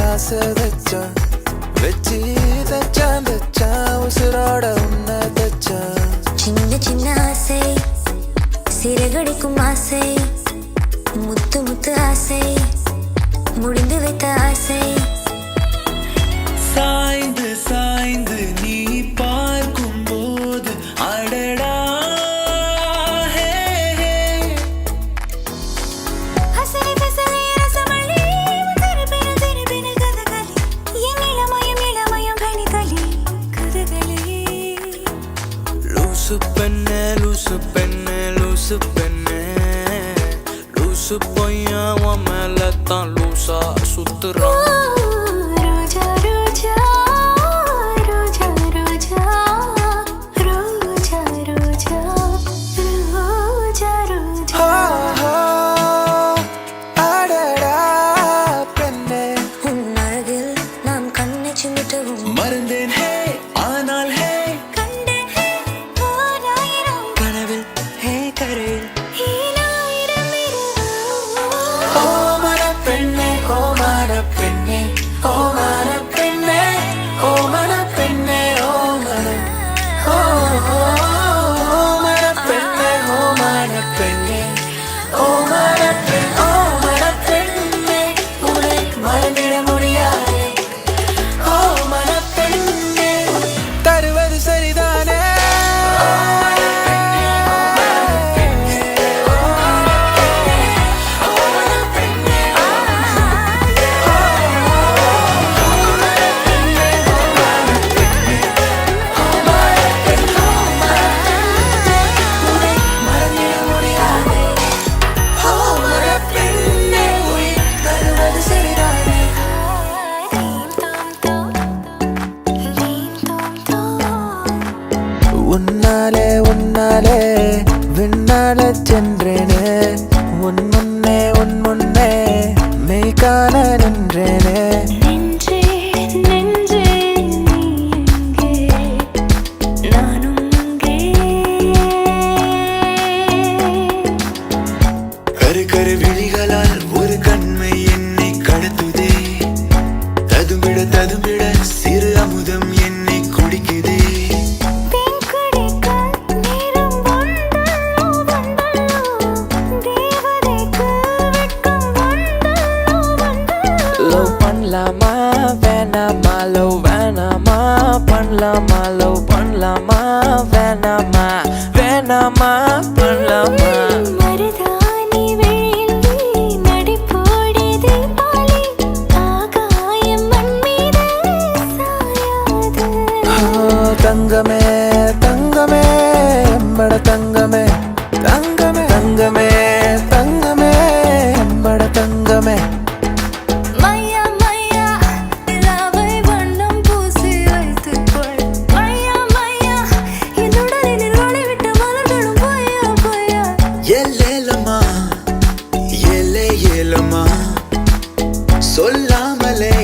ஆசை வச்சான் வச்சு தச்சான் தச்சான் உசுரோட உன்னை தச்சான் சின்ன சின்ன ஆசை சிறகடிக்கும் ஆசை முத்து முத்து ஆசை முடிந்து வைத்த ஆசை சாய்ந்து சாய்ந்து நீ பார்க்கும் போது அடடா ஹே ஹே ஹசரி ஃபசரி ரசமல்லி திருப்பின திருப்பின கதகளி என் இளமயம் லூசு பெண்ணே லூசு பெண்ணே லூசு பெண்ணே லூசு பையன் உன் மேல தான் லூசா சுத்துறான் ரோஜா ரோஜா ரோஜா ரோஜா ரோஜா ரோஜா ரோஜா ரோஜா அடடா பெண்ணே உன் அழகில் நாம் கண்ணை சிமிட்டவும் மறந்தேன் ஹே ஆனால் ஹே கண்டேன் ஓராயிரம் கனவில் ஹே கரையில் ஈராயிரம் இரவு. ஓ மனப்பெண்ணே ஓ மனப்பெண்ணே ஓ மனப்பெண்ணே ஓ மனப்பெண்ணே ஓ மன ஓ மனப்பெண்ணே ஓ மனப்பெண்ணே ஓ மனப்பெண் ஓ மனப்பெண்ணே உன்னை மறந்திட முடியாது ஓ மனப்பெண்ணே தருவது சரிதானே மறந்திட முடியாது ஓ மனப்பெண்ணே உயிர் தருவது சரிதானே உன்னாலே உன்னாலே விண்ணால சென்றேனே உன் முன்னே மெய் காண நின்றேனே நெஞ்சே நெஞ்சே நீ எங்கே நானும் அங்கே கரு கரு விழிகளால் ஒரு கண்மை என்னை கடத்துதே ததும்பிட சிறு அமுதம் என்னை குடிக்குதே தேன்குடிக்க நேரம் வந்தல்லோ வந்தல்லோ தேவதைக்கு வெட்கம் வந்தல்லோ வந்தல்லோ லவ் பண்ணலாமா வேணாமா லவ் வேணாமா பண்ணலாமா லவ் பண்ணலாமா வேணாமா வேணாமா பண்ணலாமா மருதாணி விழியில் நீ நடிப்போடியது பாலி ஆகாயம் மண் மீது சாயாது தங்கமே தங்கமே எம்பட தங்கமே தங்கமே தங்கமே தங்கமே எம்பட தங்கமே மையா மையா நிலாவை வண்ணம் பூசி வைத்துக்கொள் மையா மையா என் உடலினில் ஒளிவிட்ட மலர்களும் பொய்யா பொய்யா ஏலேலம்மா ஏலம்மா சொல்லாமலே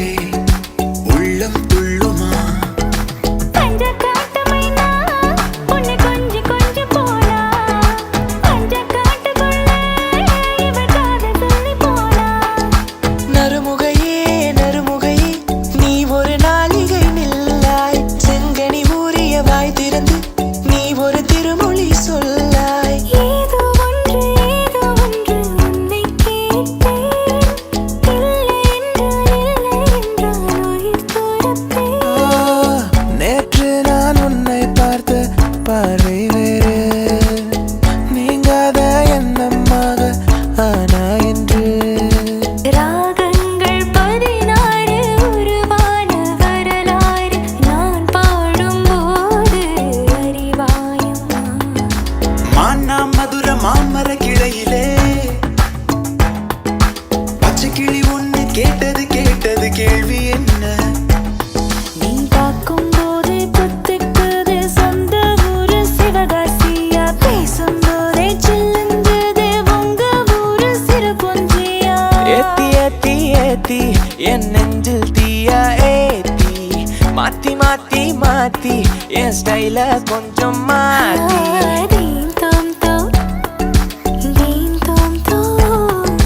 உள்ளம் துள்ளுமா பஞ்ச காட்டு மைனா உன்னை கொஞ்சி கொஞ்சி போனா பஞ்ச காட்டுக்குள்ளே இவள் காதல் சொல்லி போனா நறுமுகையே நறுமுகையே நீ ஒரு நாளிகை நில்லாய் செங்கனி ஊறிய வாய் திறந்து நீ ஒரு திருமொழி சொல்லாய் ஏதோ ஒன்று உன்னை கேட்டேன் இல்லை என்றால் உயிர் துறப்பேன் நேற்று நான் உன்னை பார்த்த பார்வை வேறு நீங்காத எண்ணமாக ஆனா என்று ராகங்கள் 16 உருவான வரலாறு நான் பாடும்போது அறிவாயம்மா மானா மதுர மாமர கிளையிலே பச்சை கிளி ஒண்ணு கேட்டது கேள்வி என்ன நீ பார்க்கும்போது குத்துக்குது சொந்த ஊரு சிவகாசியா பேசும்போதே சில்லுங்குது உங்க ஊரு சிறுபொஞ்சியா ஏத்தி ஏத்தி ஏத்தி என் நெஞ்சில் தீயா ஏத்தி மாத்தி மாத்தி மாத்தி என் ஸ்டைல கொஞ்சம் மாத்தி தீம் தோம் தோம் தீம் தோம் தோம்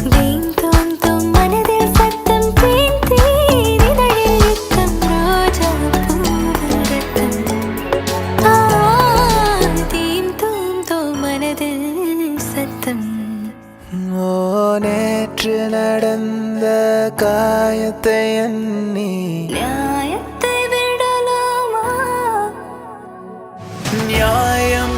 தீம் தோம் தோம் மனதில் சத்தம் தேன் இதழில் யுத்தம் ரோஜா பூவில் ரத்தம் தீம் தோம் தோம் மனதில் சத்தம் ஓ நேற்று நடந்த காயத்தை எண்ணி நியாயத்தை விடலாமா நியாயம்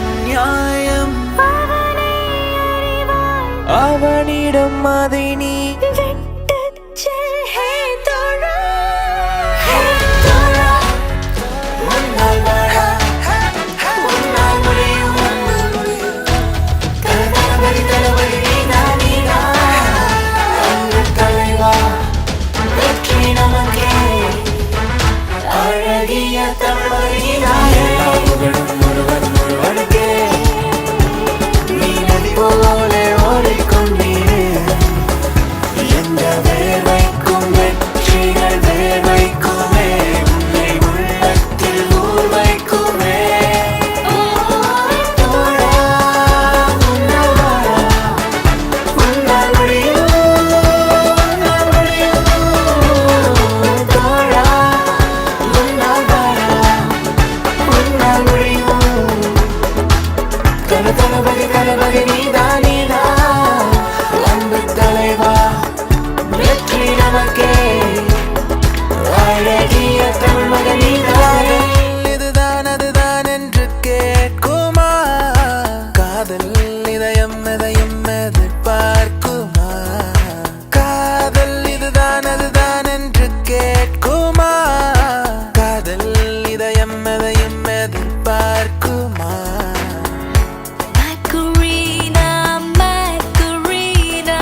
அழகிய தமிழ் எல்லா புகழும் ஒருவனுக்கே. நீ நதி போல ஓடிக்கொண்டீரே, எந்த வேர்வைக்கும் வெற்றிகள் வேர்வைக்குமே, உன்னை உள்ளத்தில் ஊர் வைக்குமே. தோழா, உன்னால் வாழ, உன்னால் முடியும், உன்னால் முடியும். தோழா, உன்னால் வாழ, உன்னால் முடியும். தளபதி நீதான் நீதான், அன்பு தலைவா, வெற்றி நமக்கே. அழகிய தமிழ் மகன் நீதான். இதுதான் அதுதான் என்று கேட்குமா, காதல் இதயம் எதையும் எதிர்பார்க்குமா. காதல் இதுதான் அதுதான் என்று கேட்குமா, காதல் இதயம் எதையும் எதிர்பார்க்குமா. Macarena, Macarena,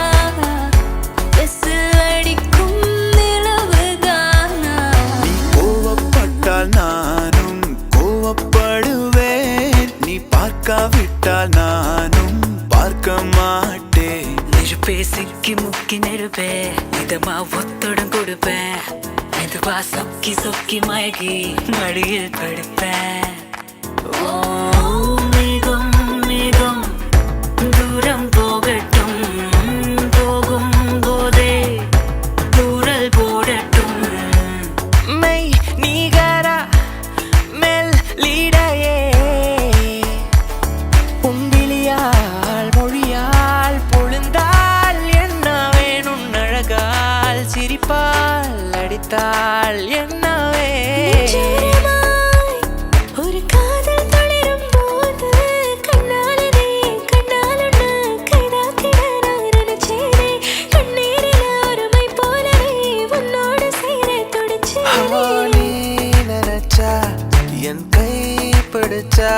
விசில் அடிக்கும் நிலவுதானா? நீ கோவப்பட்டால் நானும் கோவப்படுவேன், நீ பார்க்காவிட்டால் நானும் பார்க்க மாட்டேன். நெருப்பே சிக்கி முக்கி நெருப்பே, இதமா ஒத்தடம் கொடுப்பேன். மெதுவா சொக்கி சொக்கி மயகி மடியில் படுப்பேன். ஓ மேகம் மேகம் தூரம் போகட்டும், போகும் போதே தூரல் போடட்டும். மெய் நீகரா மெல் லீடையே, உன்விழியால் மொழியால் பொழுந்தால் என்ன வேணும், அழகால் சிரிப்பால் அடித்தால் என்னவே. நிச்சயமாய் ஒரு காதல் துளிரும் போது கண்ணாலனே கண்ணாலன்னு கைதாக்கிட நான் நினைச்சேனே. கண்ணீரில் ஒருமை போலவே உன்னோடு சேர துடிச்சேனே. நீ நினைச்சா என் கை பிடிச்சா,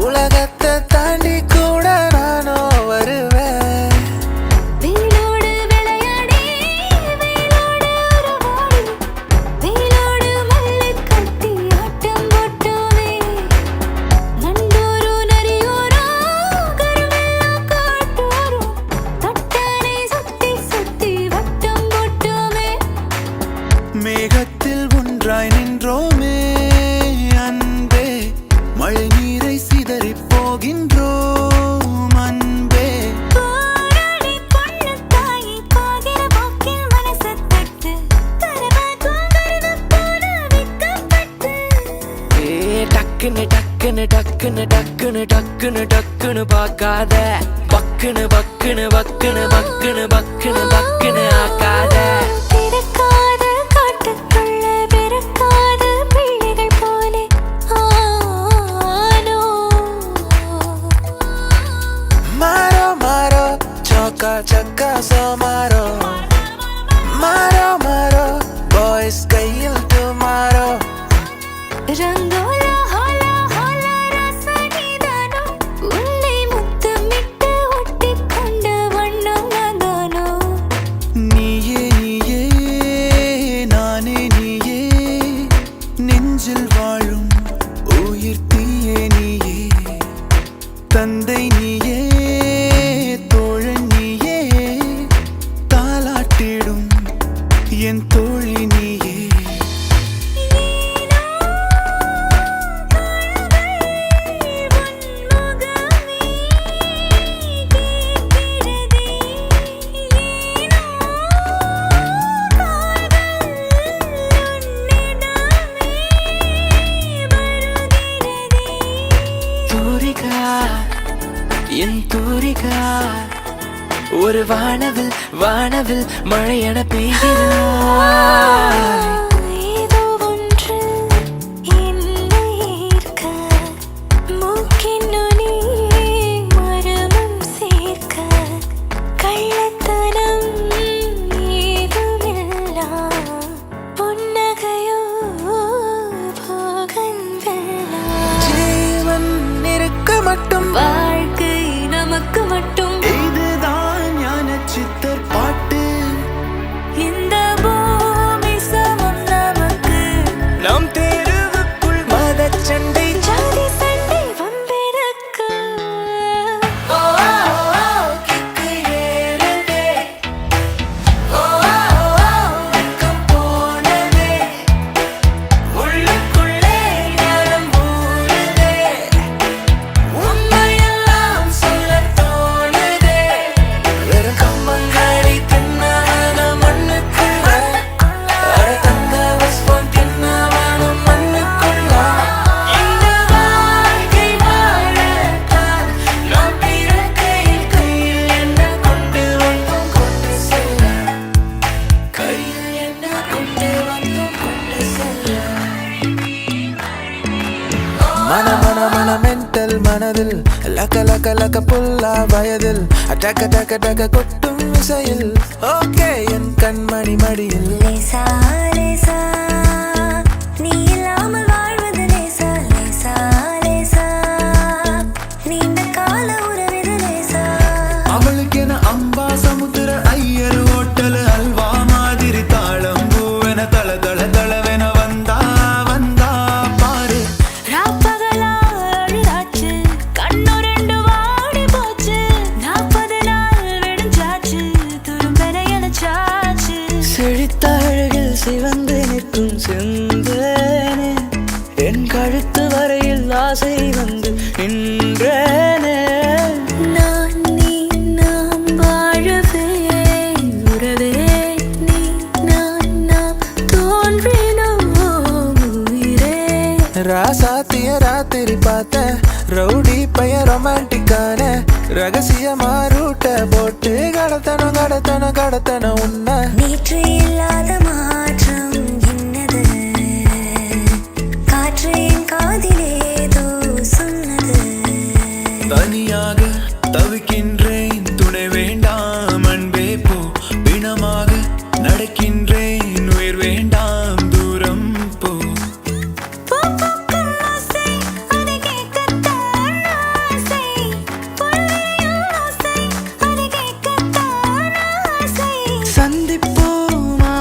உலகத்தை தாண்டி கூட நானோ வருவேன். வேலோடு விளையாடி வேலோடு உறவாடி, வேலோடு மல்லு கட்டி ஆட்டம் போட்டோமே. நண்டோரோ நரியோரோ கருவெல்லாம் காட்டோரோ, தட்டானை சுத்தி சுத்தி வட்டம் போட்டோமே. மேகத்தில் ஒன்றாய் நின்றோமே அன்பே, மழை நீரை சிதறி போகின்றோம் அன்பே. போராடி பொண்ணு தாயி போகிற போக்கில் மனசை தட்டு, கரவாக்கும் கருது போல விக்கப்பட்டு. டக்குன்னு டக்குன்னு டக்குன்னு டக்குன்னு டக்குன்னு டக்குன்னு பார்க்காத, பக்குன்னு பக்குன்னு பக்குன்னு பக்குன்னு பக்குன்னு பக்குன்னு ஆக்காத. பிறக்காத காட்டுக்குள்ள பிறக்காத பிள்ளைகள் போலே ஆனோ. மாரோ மாரோ சோக்கா சக்கா சோ மாரோ, மாரோ மாரோ பாய்ஸ் கையில் டுமாரோ. ரங்கோலா ஹோலா ஹோலா ரசனிதானோ, உன்னை முத்தமிட்டு ஒட்டிக்கொண்ட வண்ணம் நான்தானோ. நீயே நீயே நானே நீயே, நெஞ்சில் வாழும் உயிர் தீயே நீயே. தந்தை நீயே, தோழன் நீயே, தாலாட்டிடும் என் தோழி நீயே. ஏனோ கால்கள் உன் முகமே கேட்கிறதே, ஏனோ கால்கள் உன்னிடமே வருகிறதே. தூரிகா என் தூரிகா, ஒரு வானவில் வானவில் மழையென பெய்கிறாய். ஏதோ ஒன்று என்னை ஈர்க்க, மூக்கின் நுனி மரமும் சேர்க்க, கள்ளத்தனம் ஏதுமில்லா புன்னகையோ போகன் வெல்லா. ஜீவன் இருக்க மட்டும் வாழ்க்கை நமக்கு மட்டும், இதுதான் ஞான சித்தர் பாட்டு. இந்த பூமி சமம் மன மென்டல் மனதில் லக்க லக்க லக்க புல்லா வயதில் டக்க டக்க டக்க கொட்டும் இசையில் ஓகே என் கண்மணி மடியில் லேசா லேசா நீ இல்லாமல் வாழ்வது லேசா லேசா லேசா நீண்ட கால உறவிது லேசா அவளுக்கென அம்பா சமுத்திர ஐயர் ஓட்டல் அல்வா மாதிரி தாளம் பூவென தள தள தளவென வந்தா வந்தா பாரு ராப்பகலா அழுதாச்சு கண்ணு ரெண்டு வாடி போச்சு 40 நாள் விடுஞ்சாச்சு துரும்பென எனச்சாச்சு செழித்த அழகில் சிவந்து நிற்கும் செந்தேனே என் கழுத்து வரையில் ஆசை வந்து நின்றேனே நான் நீ நாம் வாழவே உறவே நீ நாம் தோன்றினோம் உயிரே ராசாத்திய ராத்திரி பார்த்த ரவுடி பைய ரொமான்டிக்கான ரகசியமா ரூட்ட போட்டு கடத்தனம் கடத்தனம் கடத்தனம் உன்ன நேற்று இல்லாத மாற்றம் என்னது காற்று என் காதிலேதோ சொன்னது தனியாக தவிக்கின்றேன் துணை வேண்டாம் அன்பே போ பிணமாக நடக்கின்றேன் உயிர் வேண்டாம் தூரம் போ பூக்கும் ஆசை அதை கேட்கத்தான் ஆசை பொழியும் ஆசை அதை கேட்கத்தான் ஆசை சந்திப்போமா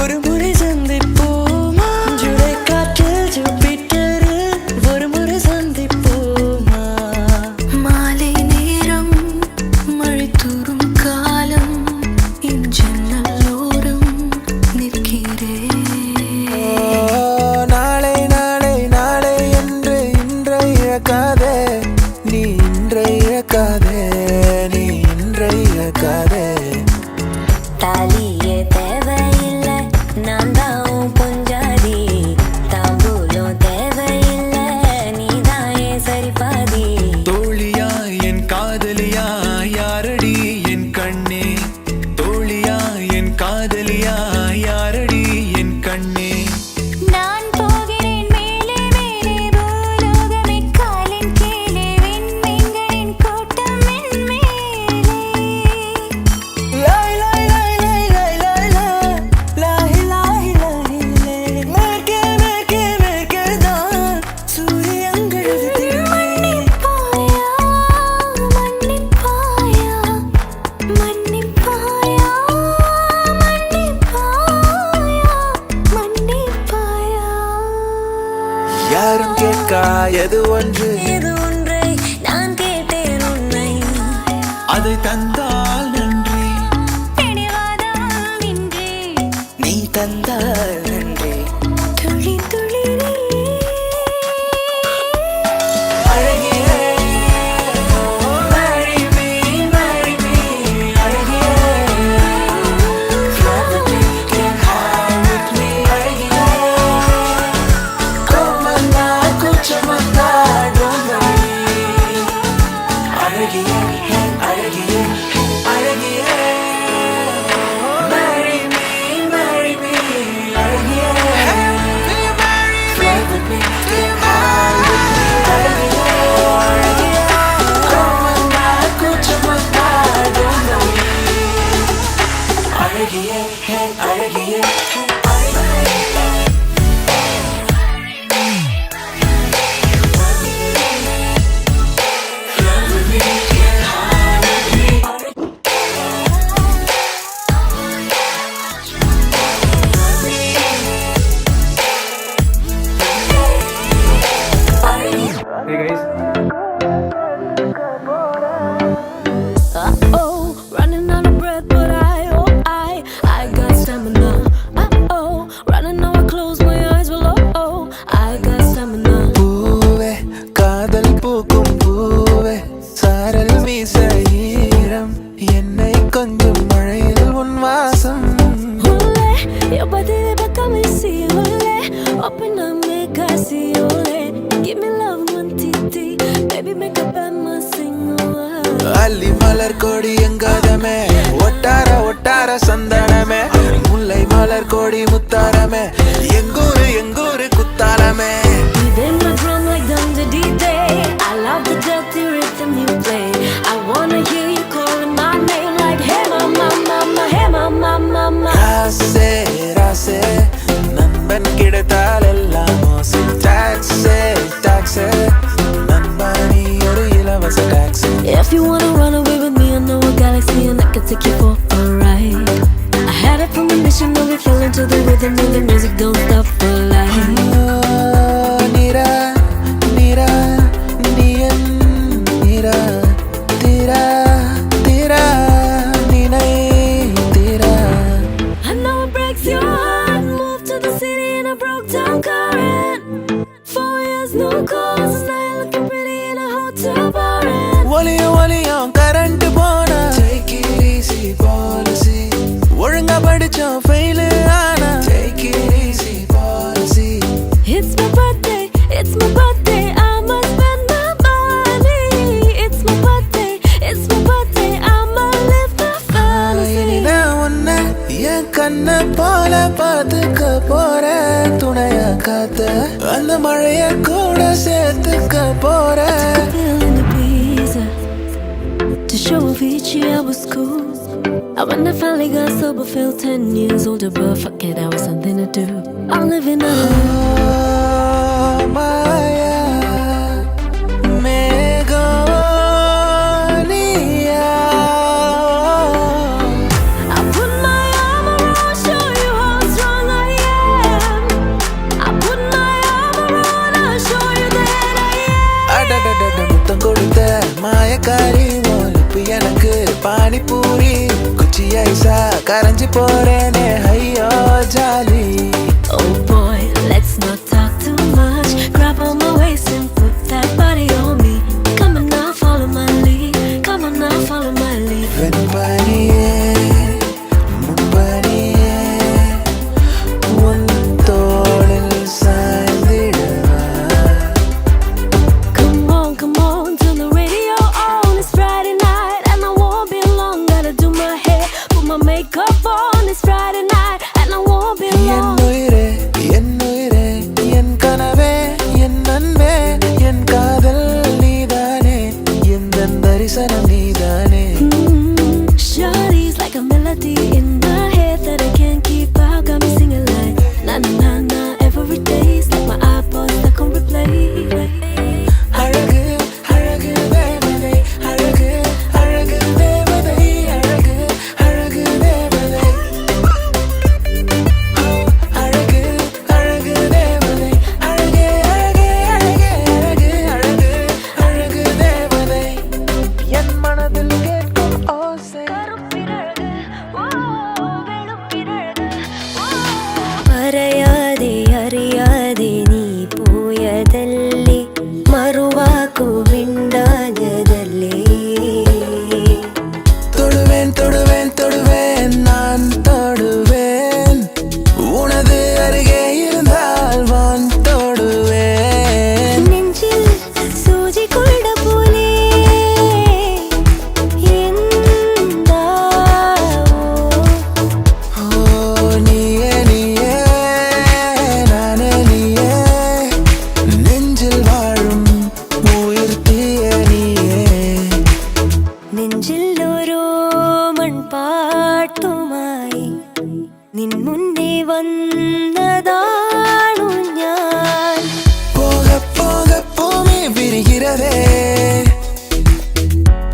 ஒரு முறை சந்திப்போமா ஜூலை காற்றில் ஜூபிட்டரில் ஒரு முறை சந்திப்போமா மாலை நேரம் மழை தூறும் காலம் என் ஜன்னலோரம் நிற்கிறேன் நாளை நாளை நாளை என்று இன்றை இழக்காதே நீ இன்றை இழக்காதே நீ இன்றை இழக்காதே தாலியே தேவையில்லை நான் தான் பொஞ்சாதி தாம்பூலம் தேவையில்லை நீதாயே சரிபாதி தோழியா என் காதலியா யாரடி என் கண்ணே தோழியா என் காதலியா யாரடி என் கண்ணே நான் போகிறேன் மேலே மேலே பூலோகமே காலின் கீழே விண்மீன்களின் கூட்டம் என் மேலே லாய் லாய் லாய் லாய் லாய் லாய் லாய் லாய் லாய் லாய் மேற்கே மேற்கே மேற்கே தான் சூரியங்கள் மன்னிப்பாயா மன்னிப்பாயா மன்னிப்பாயா மன்னிப்பாயா மன்னிப்பாயா யாரும் கேட்கா எது ஒன்று இது ஒன்றை நான் கேட்டேன் உன்னை அதை தந்தால் நன்றி பிடிவாதம் இன்றி நீ தந்தால் நன்றி துளி துளி அழகியே marry me அழகியே fly with me get high with me அழகியே Komala குச்சமத்தா don't worry அழகியே அழகியே அழகியே marry me அழகியே fly with me get high with me அழகியே Komala குச்சமத்தா don't worry அழகியே அழகியே Oh, running out of breath, but I got stamina. Oh, running out of close my eyes, well, oh, I got stamina. பூவே காதல் பூக்கும் பூவே சாரல் வீச ஈரம் என்னை கொஞ்சம் மழையில் உன் வாசம் Ole, your body they back on me, see, ole, open up, make I see, ole, give me love, one titty, baby, make up and my sing, அள்ளி மலர் கொடி எங்காதமே ஒட்டார ஒட்டார சந்தனமே முல்லை மலர் கொடி முத்தாரமே எங்கூரு எங்கூரு குத்தாரமே Within my drum like Dum Diddy. you wanna run away with me, I know a galaxy and I can take you for a ride. I had a premonition that we fell into the rhythm and the music don't stop for life. Nira, Nira, Niyan, Nira, Tira, Tira, Ninai, Tira. I know it breaks your heart. Moved to the city in a broke down car and 4 years no calls. Now you're looking pretty in a hotel bar and ஒலியும் கரண்ட் போனா take it easy policy ஒழுங்கா படிச்சோம் ஃபெயில் ஆனா take it easy policy it's my birthday, I must spend my money. It's my birthday, I'ma live my fantasy. இனி நான் உன்னை என் கண்ணை போல பார்த்துக்க போறேன் துணையா காத்த அந்த மழைய கூட சேர்த்துக்க போறேன் Feeling the breeze to show Avicii I was cool. And when I finally got sober, felt 10 years older, but fuck it, that was something to do. I'm living a Maya Megonia I put my arm around, show you how strong I am. I put my arm around, I'll show you that I am. அடடடட முத்தம் கொடுத்த மாயக்காரி மோலிப்பு எனக்கு பானிபூரி குச்சி ஐசா கரைஞ்சு போறேனே ஐயோ jolly Oh boy, let's not talk too much. Grab on my waist and put that body on me. Come on now, follow my lead. Come on now, follow my lead. வெண்பனியே முன்பனியே உன் தோளில் சாய்ந்திடுவா Come on, turn the radio on. It's Friday night and I won't be long. Gotta do my hair, put my makeup on. It's Friday night and I won't be long. என் உயிரே என் கனவே என் அன்பே என் காதல் நீதானே எந்த தரிசனம் நீதானே Shawty's like a melody in my head that I can't keep out. Got me singing like na na na na every day. It's like my iPod stuck on replay. அழகு அழகு தேவதை அழகு அழகு தேவதை அழகு அழகு தேவதை அழகு அழகு தேவதை அழகே அழகே அழகே அழகு அழகு அழகு தேவதை என் மனதில் கேட்கும் ஓசை അറിയാതെ അറിയാതെ നീ പോയതല്ലേ മറുവാക്കു മിണ്ടാഞ്ഞതല്ലേ தொடுவேன் தொடுவேன் தொடுவேன் நான் தொடுவேன் உனது அருகே இருந்தால் வான் தொடுவேன் നെഞ്ചിൽ സൂചി കൊണ്ട പോലെ എന്താവോ ஓ நீயே நீயே நானே நீயே நெஞ்சில் வாழும் உயிர் தீய நீயே നെഞ്ചിൽ ഓരോ മൺപാട്ടുമായി നിൻ മുന്നേ വന്നതാണു ഞാൻ போக போக பூமி விரிகிறதே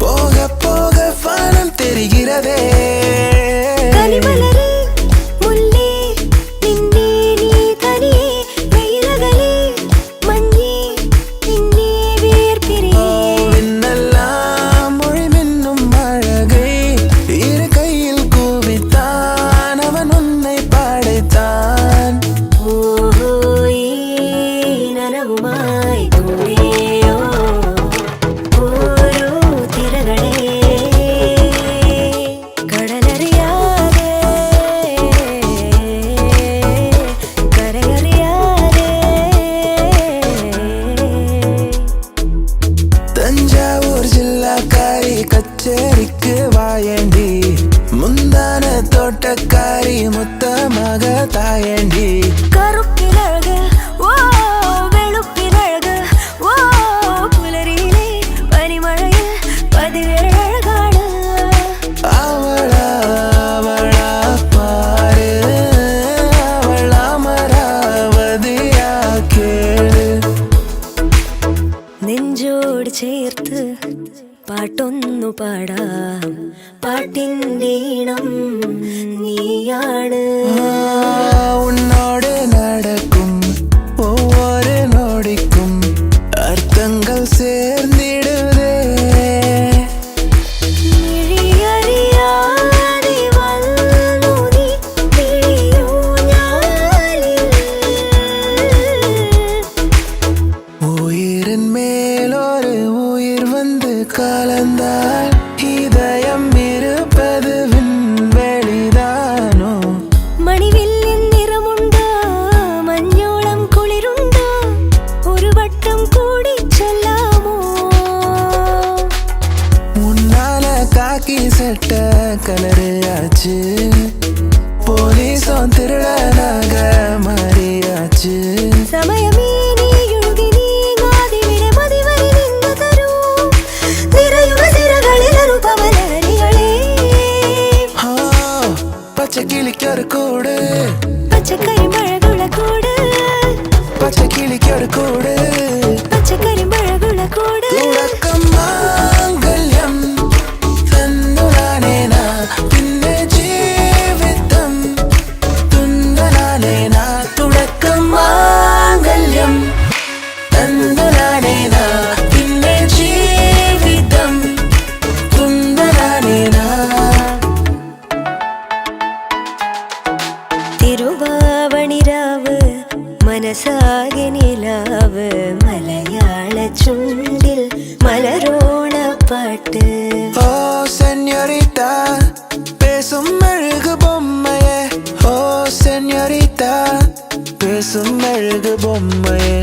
போக போக வானம் தெரிகிறதே കനിമലരേ മുല്ലേ നിന്നെ നീ തനിയെ വെയിലകലേ മഞ്ഞേ നിന്നെ വേർപിരിയേ மின்னெல்லாம் மொழி மின்னும் அழகை இரு கையில் கூவித்தான் அவன் உன்னை படைத்தான் ഓഹോ ഈ നനവുമായി കൂടെയോ ഓരോ തിരകളെ കടലറിയാതെ കരയറിയാതെ தஞ்சாவூர் ஜில்லாக்காரி கச்சேரிக்கு வாயண்டி முந்தான தோட்டக்காரி முத்தமாக தாயண்டி കറുപ്പിനഴക് ഓ വെളുപ്പിനഴക് ഓ പുലരിയിലെ പനിമഴയിൽ പതിവേഴഴകാണ് அவளா அவளா பாரு அவள் அமராவதியா கேளு നെഞ്ചോട് ചേർത്ത് പാട്ടൊന്നു പാടാം പാട്ടിൻ്റെ ഈണം നീയാണ് உன்னோடு நடக்கும் ஒவ்வொரு நொடிக்கும் அர்த்தங்கள் சேர்ந்திடுதே മിഴിയറിയാതെ വന്നു നീ മിഴിയൂഞ്ഞാലിൽ. உயிரின் மேலொரு உயிர் வந்து கலந்தால் இதயம் இருப்பது விண்வெளிதானோ മണിവില്ലിൻ നിറമുണ്ടോ മഞ്ഞോളം കുളിരുണ്ടോ ഒരു വട്ടം കൂടി ചൊല്ലാമോ முன்னால காக்கி சட்ட கலரு ஆச்சு போலீஸும் திருடனாக மாறியாச்சு സമയമേ നീയൊഴുകി നീങ്ങാതിവിടെ മതിവരെ നിന്നു തരൂ നിറയുക സിരകളിൽ അനുപമലഹരികളെ ஆ, பச்சை கிளிக்கொரு கூடு പച്ചക്കരിമ്പഴകുള കൂട് பச்சை கிளிக்கொரு கூடு പച്ചക്കരിമ്പഴകുള കൂട് തുടക്കം മാംഗല്യം തന്നുലാനേനാ പിന്നെ ജീവിതം തുന്നലാനേനാ തുടക്കം മാംഗല്യം തന്നുലാനേനാ പിന്നെ ജീവിതം തുന്നലാനേനാ തിരുവാവണിരാവ് മനസാകെ നിലാവ് മലയാള ചുണ്ടിൽ മലരോണ പാട്ട് ஓ சென்யோரிட்டா பேசும் அழகு பொம்மையே ஓ சென்யோரிட்டா பேசும் அழகு பொம்மையே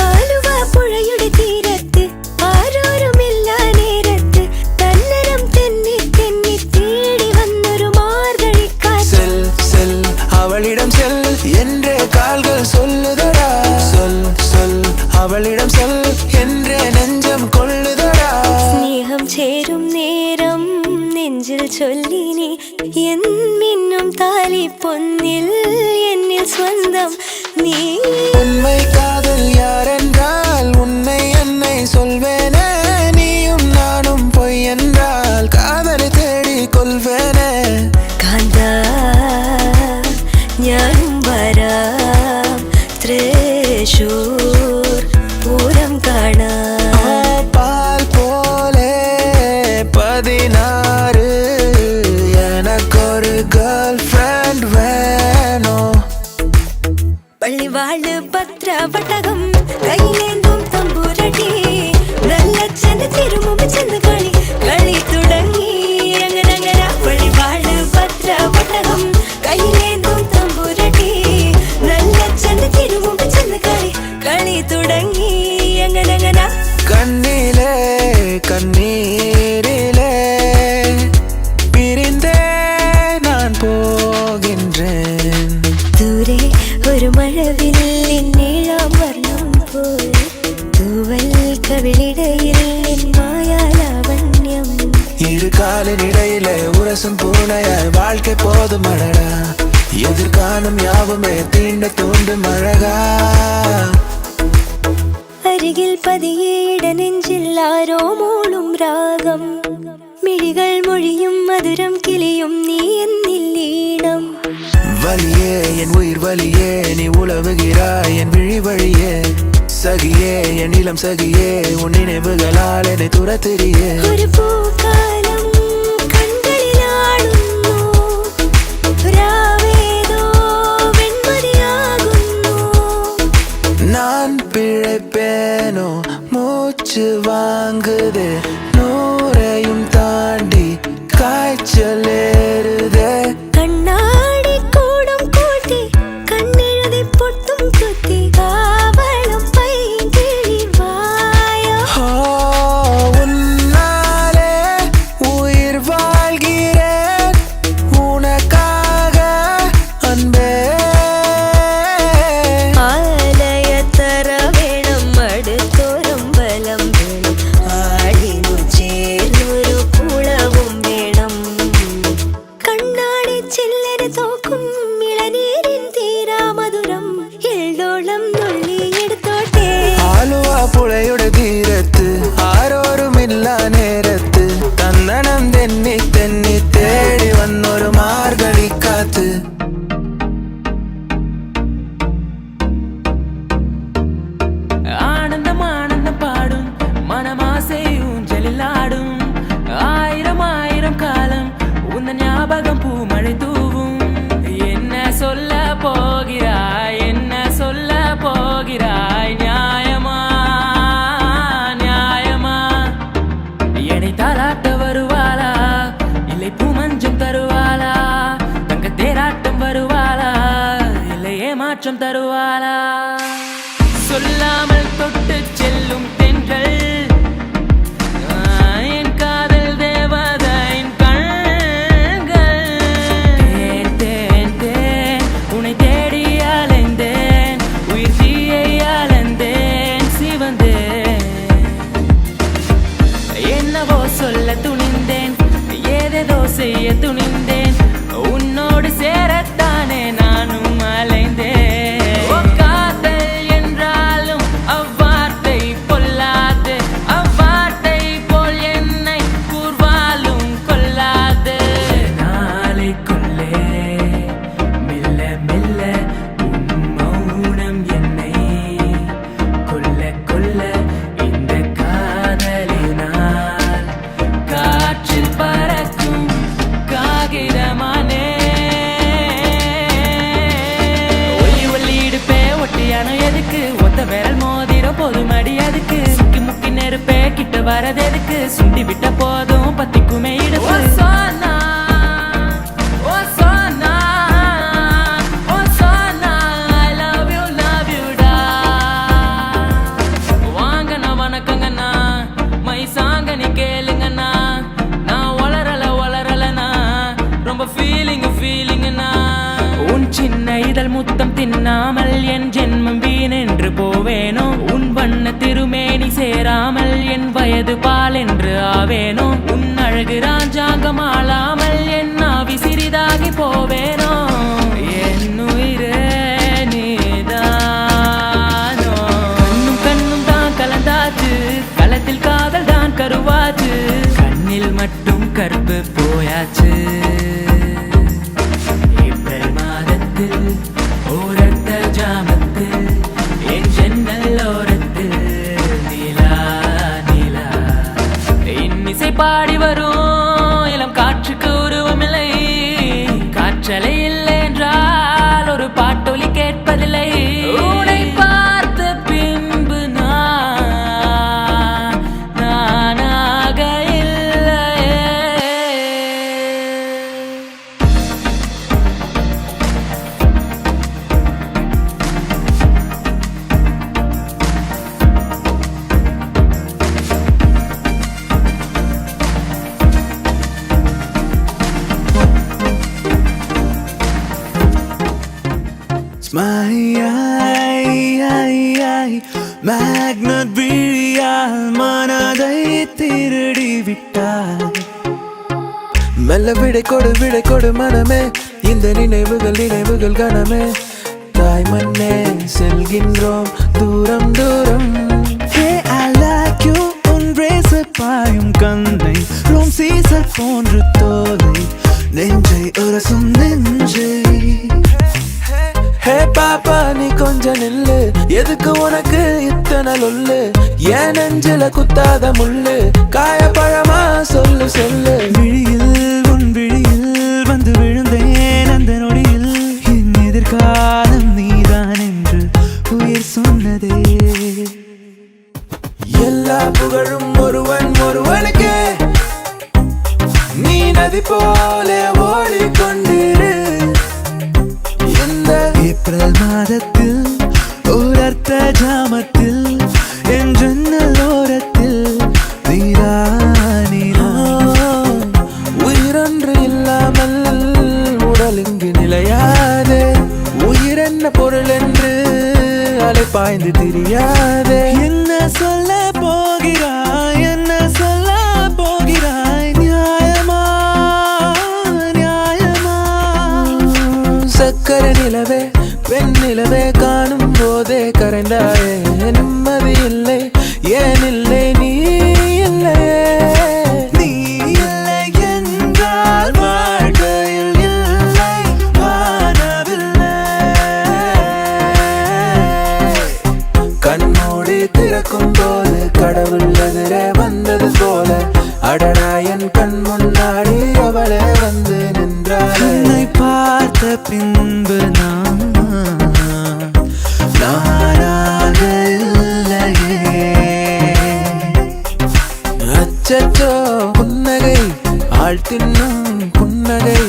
ആലുവ പുഴയുടെ തീരത്ത് ആരോരുമില്ല നേരത്ത് തന്നരം തെന്നി തെന്നി തേടി വന്നൊരു മാർഗഴിക്കാറ്റ് செல் செல் அவளிடம் செல் என்றே கால்கள் சொல்லுதடா சொல் சொல் அவளிடம் செல் என்றே நெஞ்சம் கொள்ளுதடா സ്നേഹം ചേരും നേരം നെഞ്ചിൽ ചൊല്ലിനി എന്നിന്നും താലി പൊന്നിൽ എന്നിൽ സ്വന്തം നീ உண்மை காதல் யாரென்றால் உன்னை என்னை சொல்வேனே நீயும் நானும் பொய் என்றால் காதலை தேடி கொள்வேனே കാന്ത ഞാനും വരാം തൃശൂർ പൂരം കാണാം பால் போலே 16 எனக்கொரு கேர்ள் ஃப்ரெண்ட் வேணும் പള്ളിവാള് പത്രവട്ടകം കൈലേന്തും തമ്പുരടി നല്ലച്ഛന്റെ തിരുമുമ്പ് ചെന്ന് കളി കളി തുടങ്ങി അങ്ങനെ പള്ളിവാള് പത്രവട്ടകം കൈലേന്തും തമ്പുരടി നല്ലച്ഛന്റെ തിരുമുമ്പ് ചെന്ന് കളി കളി തുടങ്ങി അങ്ങനെ கண்ணிலே கண்ணீரிலே பிரிந்தே நான் போகின்றேன் ദൂരെ ഒരു മഴവില്ലിൻ നീളാം വർണ്ണം പോൽ തൂവൽ കവിളിടയിൽ നിൻ മായാലാവണ്യം இரு காலின் இடையிலே உரசும் பூனையாய் வாழ்க்கை போதும் அழகா எதிர்காலம் யாவுமே தீண்ட தூண்டும் அழகா അരികിൽ പതിയെ ഇടനെഞ്ചിൽ ആരോ മൂളും രാഗം മിഴികൾ മൊഴിയും മധുരം കിളിയും നീ എന്നില്ലീണം வலியே என் உயிர் வலியே நீ உலவுகிறாய் என் விழி வழியே சகியே என் இளம் சகியே உன் நினைவுகளால் என்னை துரத்திரியே ഒരു പൂക്കാലം കൺകളിലാടുന്നു രാവേതോ വെൺമതിയാകുന്നു நான் பிழைப்பேனோ மூச்சு வாங்குதே நூறையும் தாண்டி காய்ச்சல் ஏறுதே കണ്ണാടി കൂടും കൂട്ടി കണ്ണെഴുതി പൊട്ടും കുത്തി കാവളം പൈകിളി വായോ ஓ, உன்னாலே உயிர் வாழ்கிறேன் உனக்காக அன்பே ആലയത്തറ വേണം അടുത്തോരം ബലം വേണം ആടിനു ചേർന്നൊരു കുളവും വേണം കണ്ണാടി ചില്ലര തോക്കും ഇളനീരിൻ തീരാമധുരം എള്ളോളം നുള്ളിയെടുത്തോട്ടെ ആലുവ പുഴയുടെ തീരത്ത് ആരോരുമില്ല നേരത്ത് തന്നണം തെന്നി തെന്നി തേടി വന്നൊരു മാർഗഴി കാത്ത് ആനന്ദം ആനന്ദം പാടും മനമാസை ஊஞ்சலில் ஆடும் ஆயிரம் ஆயிரம் காலம் உந்த ஞாபகம் பூமழை தூவும் என்ன சொல்ல போகிறாய் என்ன சொல்ல போகிறாய் நியாயமா நியாயமா என்னை தாலாட்ட வருவாளா இல்லை பூமஞ்சம் தருவாளா தங்க தேராட்டம் வருவாளா இல்லை ஏமாற்றம் தருவாளா சொல்லாமல் தொட்டு செல்லும் தென்றல் என் காதல் தேவதையின் கண்கள் தேன் தேன் தேன் உன்னை தேடி அலைந்தேன் உயிர் தீயை அலைந்தேன் சிவந்தேன் என்னவோ சொல்ல துணிந்தேன் ஏதேதோ செய்ய துணிந்தேன் உன்னோடு சேரத்தானே நானும் அலைந்தேன் காதல் என்றாலும் அவ்வார்த்தை பொல்லாது அவ்வார்த்தை போல் என்னை கூர்வாலும் கொல்லாது நாளைக்குள்ளே மெல்ல மெல்ல உன் மௌனம் என்னை கொல்ல கொல்ல இந்த காதலினால் காற்றில் பறக்கும் காகிதமானே ஒல்லி ஒல்லி இடுப்பே ஒட்டியானோ எதுக்கு ஒத்த விரல் மோதிரம் போதும் அடி அதுக்கு சுக்கி முக்கி நெருப்பே கிட்ட வரது எதுக்கு சுண்டி விட்ட போதும் பத்திக்குமே இடுப்பு சோனா ஓ சோனா ஓ சோனா I love you டா வாங்கண்ணா வணக்கங்கண்ணா மை சாங்க நீ கேளுங்கண்ணா நான் வளரலண்ணா ரொம்ப ஃபீலிங்னா உன் சின்ன இதழ் முத்தம் தின்னாமல் என் ஜென்மம் வீணென்று போவேனோ உன் வண்ண திருமேனி சேராமல் என் வயது பால் என்று ஆவேனோ உன் அழகு ராஜாங்கம் ஆளாமல் என் ஆவி சிறிதாகி போவேனோ என் உயிரே நீதானோ கண்ணும் கண்ணும் தான் கலந்தாச்சு களத்தில் காதல் தான் கருவாச்சு கண்ணில் மட்டும் கருப்பு போயாச்சு ஏப்ரல் மாதத்தில் ஓரத்த ஜாமத்தில் என் ஜன்னல் ஓரத்தில் நிலா நிலா இன்னிசை பாடி வரும் இளம் காற்றுக்கு உருவமில்லை காற்றலை இல்லை என்றால் ஒரு பாட்டொலி கேட்பதில்லை உன்னை பார்த்த பின்பு நானாக இல்லையே மேக்னட் விழியால் மனதை திருடி விட்டாய் மெல்ல விடை கொடு மனமே இந்த நினைவுகள் கனமே தாய் மண்ணே செல்கின்றோம் தூரம் தூரம் Hey, I like you உன் ரேசர் பாயும் கண்ணை ரோம் சீசர் போன்று தோலை நெஞ்சை உரசும் நெஞ்சை ஹே பாப்பா நீ கொஞ்சம் நில்லு எதுக்கு உனக்கு இத்தனை லொல்லு ஏன் நெஞ்சில குத்தாத முள்ளு காயப்பழமா சொல்லு சொல்லு விழியில் உன் விழியில் வந்து விழுந்தேன் அந்த நொடியில் என் எதிர்காலம் நீதான் என்று உயிர் சொன்னதே எல்லா புகழும் ஒருவனுக்கே நீ நதி போல ஓடிக்கொண்டிரு ஏப்ரல் மாதத்தில் ஓரத்த ஜாமத்தில் என் ஜன்னல் ஓரத்தில் நீரா உயிரொன்று இல்லாமல் உடல் இங்கு நிலையாதே உயிர் என்ன பொருள் என்று அலை பாய்ந்து தெரியாதே என்ன சொல்ல போகிறாய் என்ன சொல்ல போகிறாய் நியாயமா சக்கர நிலவே பெண் நிலவே காணும் போதே கரைந்தாயே நிம்மதி இல்லை ஏன் இல்லை நீ இல்லையே பார்க்கும் போது கடவுள் எதிரே வந்தது போல அடடா என் கண் முன்னாடி அவளே வந்து நின்றாள். உன்னை பார்த்த பின்பு நானாக இல்லையே. அச்சச்சோ புன்னகை ஆள் தின்னும் புன்னகை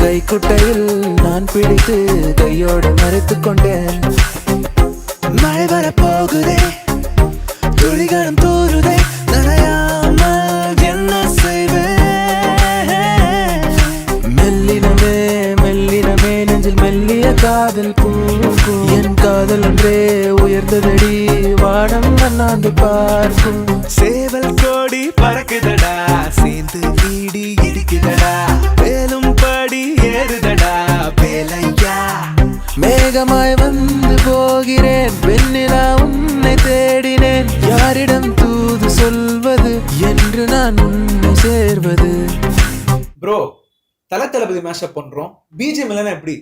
கைக்குட்டையில் நான் பிடித்து கையோடு மறைத்துக் கொண்டேன். மழை வரப்போகுதே, துளிகளும் தூருதே, நனையாமல் என்ன செய்வேன்? மெல்லினமே மெல்லினமே நெஞ்சில் மெல்லிய காதல் பூக்கும். என் காதல் ஒன்றே உயர்ந்ததடி வானம் அண்ணாந்து பார்க்கும். சேவல் கோடி பறக்குதடா, சேர்ந்து இடி இடிக்குதடா, மேலும் படி ஏறுதடா வேலையா. மேகமாய் வந்து போகிறேன் வெண்ணிலா உன்னை தேடினேன். யாரிடம் தூது சொல்வது என்று நான் உன்னை சேர்வது. ப்ரோ தல தளபதி மேஷப் பண்றோம், பிஜிஎம் இல்லைன்னா எப்படி?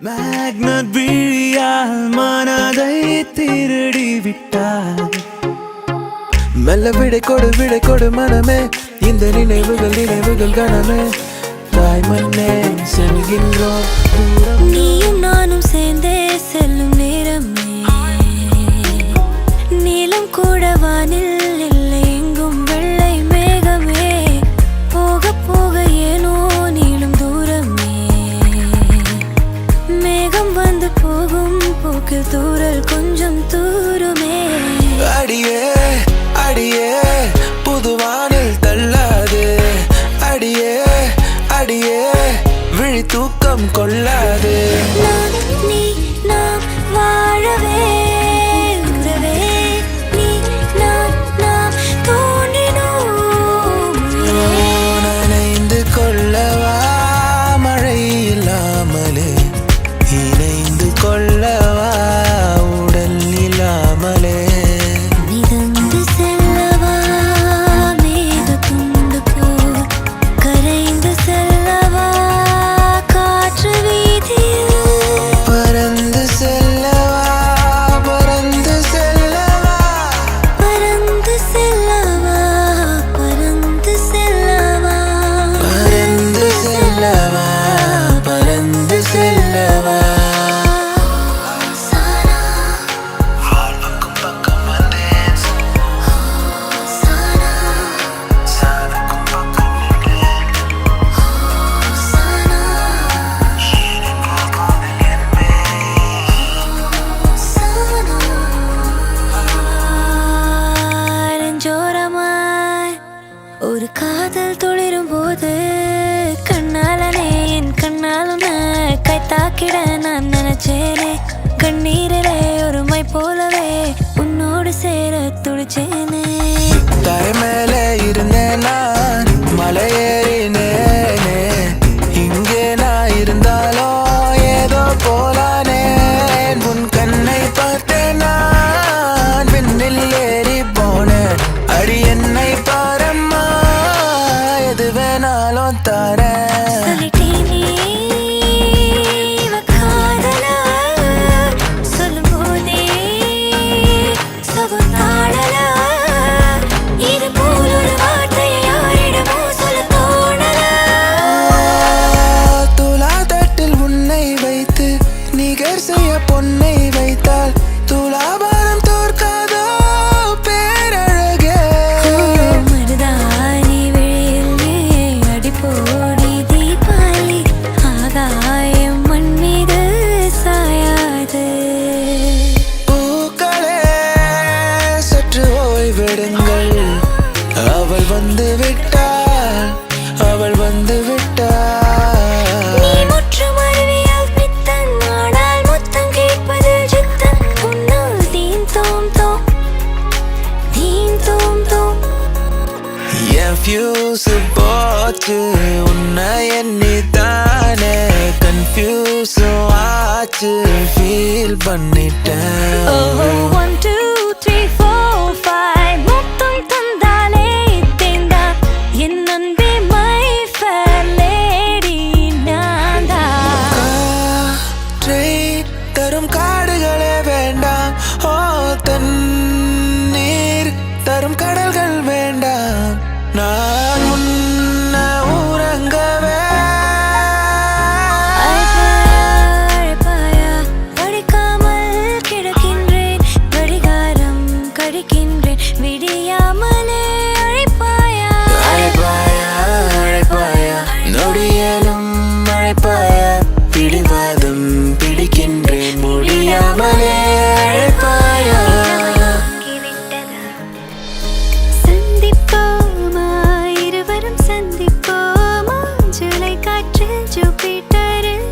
மேக்னட் விழியால் மனதை திருடி விட்டார். மெல்ல விடை கொடு மனமே, இந்த நினைவுகள் கனமே. தாய் மண்ணே செல்கின்றோம் தூரம். நீயும் நானும் சேர்ந்தே செல்லும் நேரமே, நீலம் கூட வானில் இல்லை எங்கும் வெள்ளை மேகமே. போக போக ஏனோ நீளும் தூரமே, மேகம் வந்து போகும் போக்கில் தூரல் கொஞ்சம் தூருமே. அடியே அடியே புதுவானில் தள்ளாது. அடியே அடியே விழி தூக்கம் கொள்ளாது. நான் நீ நாம் வாழவே உறவே, நீ நான் நாம் தோன்றினோம். நனைந்து கொள்ளவா மழை இல்லாமலே, இணைந்து கொள்ளவா உடல் இல்லாமலே. மிதந்து செல்லவா மேகத்துண்டு போல், கரைந்து செல்லவா காற்று வீதியில். பறந்து செல்லவா பறந்து செல்லவா. பறந்து செல்லவா பறந்து செல்லவா. பறந்து செல்லவா பறந்து செல்லவா. சானா சானா சானா நெஞ்சோரமாய் ஒரு காதல் துளிரும் போது கண்ணாலனே என் கண்ணாலும் கை தாக்கிட நான் நினைச்சேனே. கண்ணீரிலே ஒரு மை போலவே உன்னோடு சேர துடிச்சேனே. தரை மேலே இருந்தேன் நான் மலை ஏறினேனே. இங்கே நான் இருந்தாலும் ஏதோ போலானேன். உன் கண்ணை பார்த்தேன் நான் விண்ணில் ஏறி போனேன். அடி என்னை பாரம்மா எது வேணாலும் தாரேன். சொல்லிட்டேனே இவ காதலா, சொல்லும்போதே சுகத்தாழலா. இது போல் ஒரு வார்த்தையை யாரிடமோ சொல்ல தோண ஆச்சு உன்னை எண்ணித்தானே கன்ஃபியூஸும் ஆச்சு ஃபீல் பண்ணிட்டேன் Oh, 1, 2, 3, 4, 5 மொத்தம் தந்தாலே தேந்தா என் அன்பே my fair lady நான்தான் காற்றை தரும் காடுகளே வேண்டாம் ஓ தண்ணீர் தரும் கடல்கள் வேண்டாம் நான் உன்னை உறங்கவே அழைப்பாயா படிக்காமல் கிடக்கின்றேன் கடிகாரம் கடிக்கின்றேன் விடியாமலே அழைப்பாயா அழைப்பாயா அழைப்பாயா நொடியலும் அழைப்பாயா பிடிவாதம் பிடிக்கின்றேன் முடியாமலே அழைப்பாயா சந்திப்போமா இருவரும் சந்திப்போமா ஜூலை காற்றில் ஜூபிட்டரில்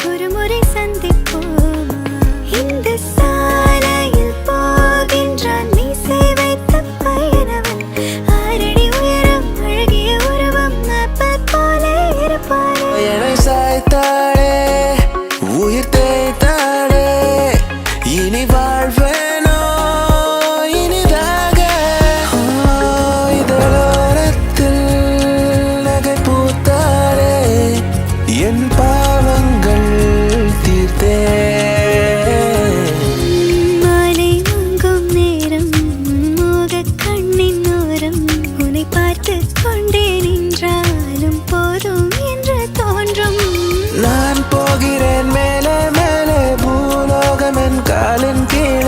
ஒரு முறை சந்திப்போமா இந்த சாலையில் போகின்றான் மீசை வைத்த பையனவன் 6 அடி உயரம் அழகிய உருவம் அப்பல் போல இருப்பாரே என்னை சாய்த்தாளே உயிர் தேய்த்தாளே இனி வாழ்வேனோ இனிதாக இதழோரத்தில் நகை பூத்தாளே என் பாவங்கள் தீர்த்தே மாலை மங்கும் நேரம் மோகக் கண்ணின் ஓரம் உன்னை பார்த்து கொண்டே நின்றாலும் போதும் என்று தோன்றும் நான் போகிறேன் மேலே மேலே பூலோகம் என் காலின் கீழே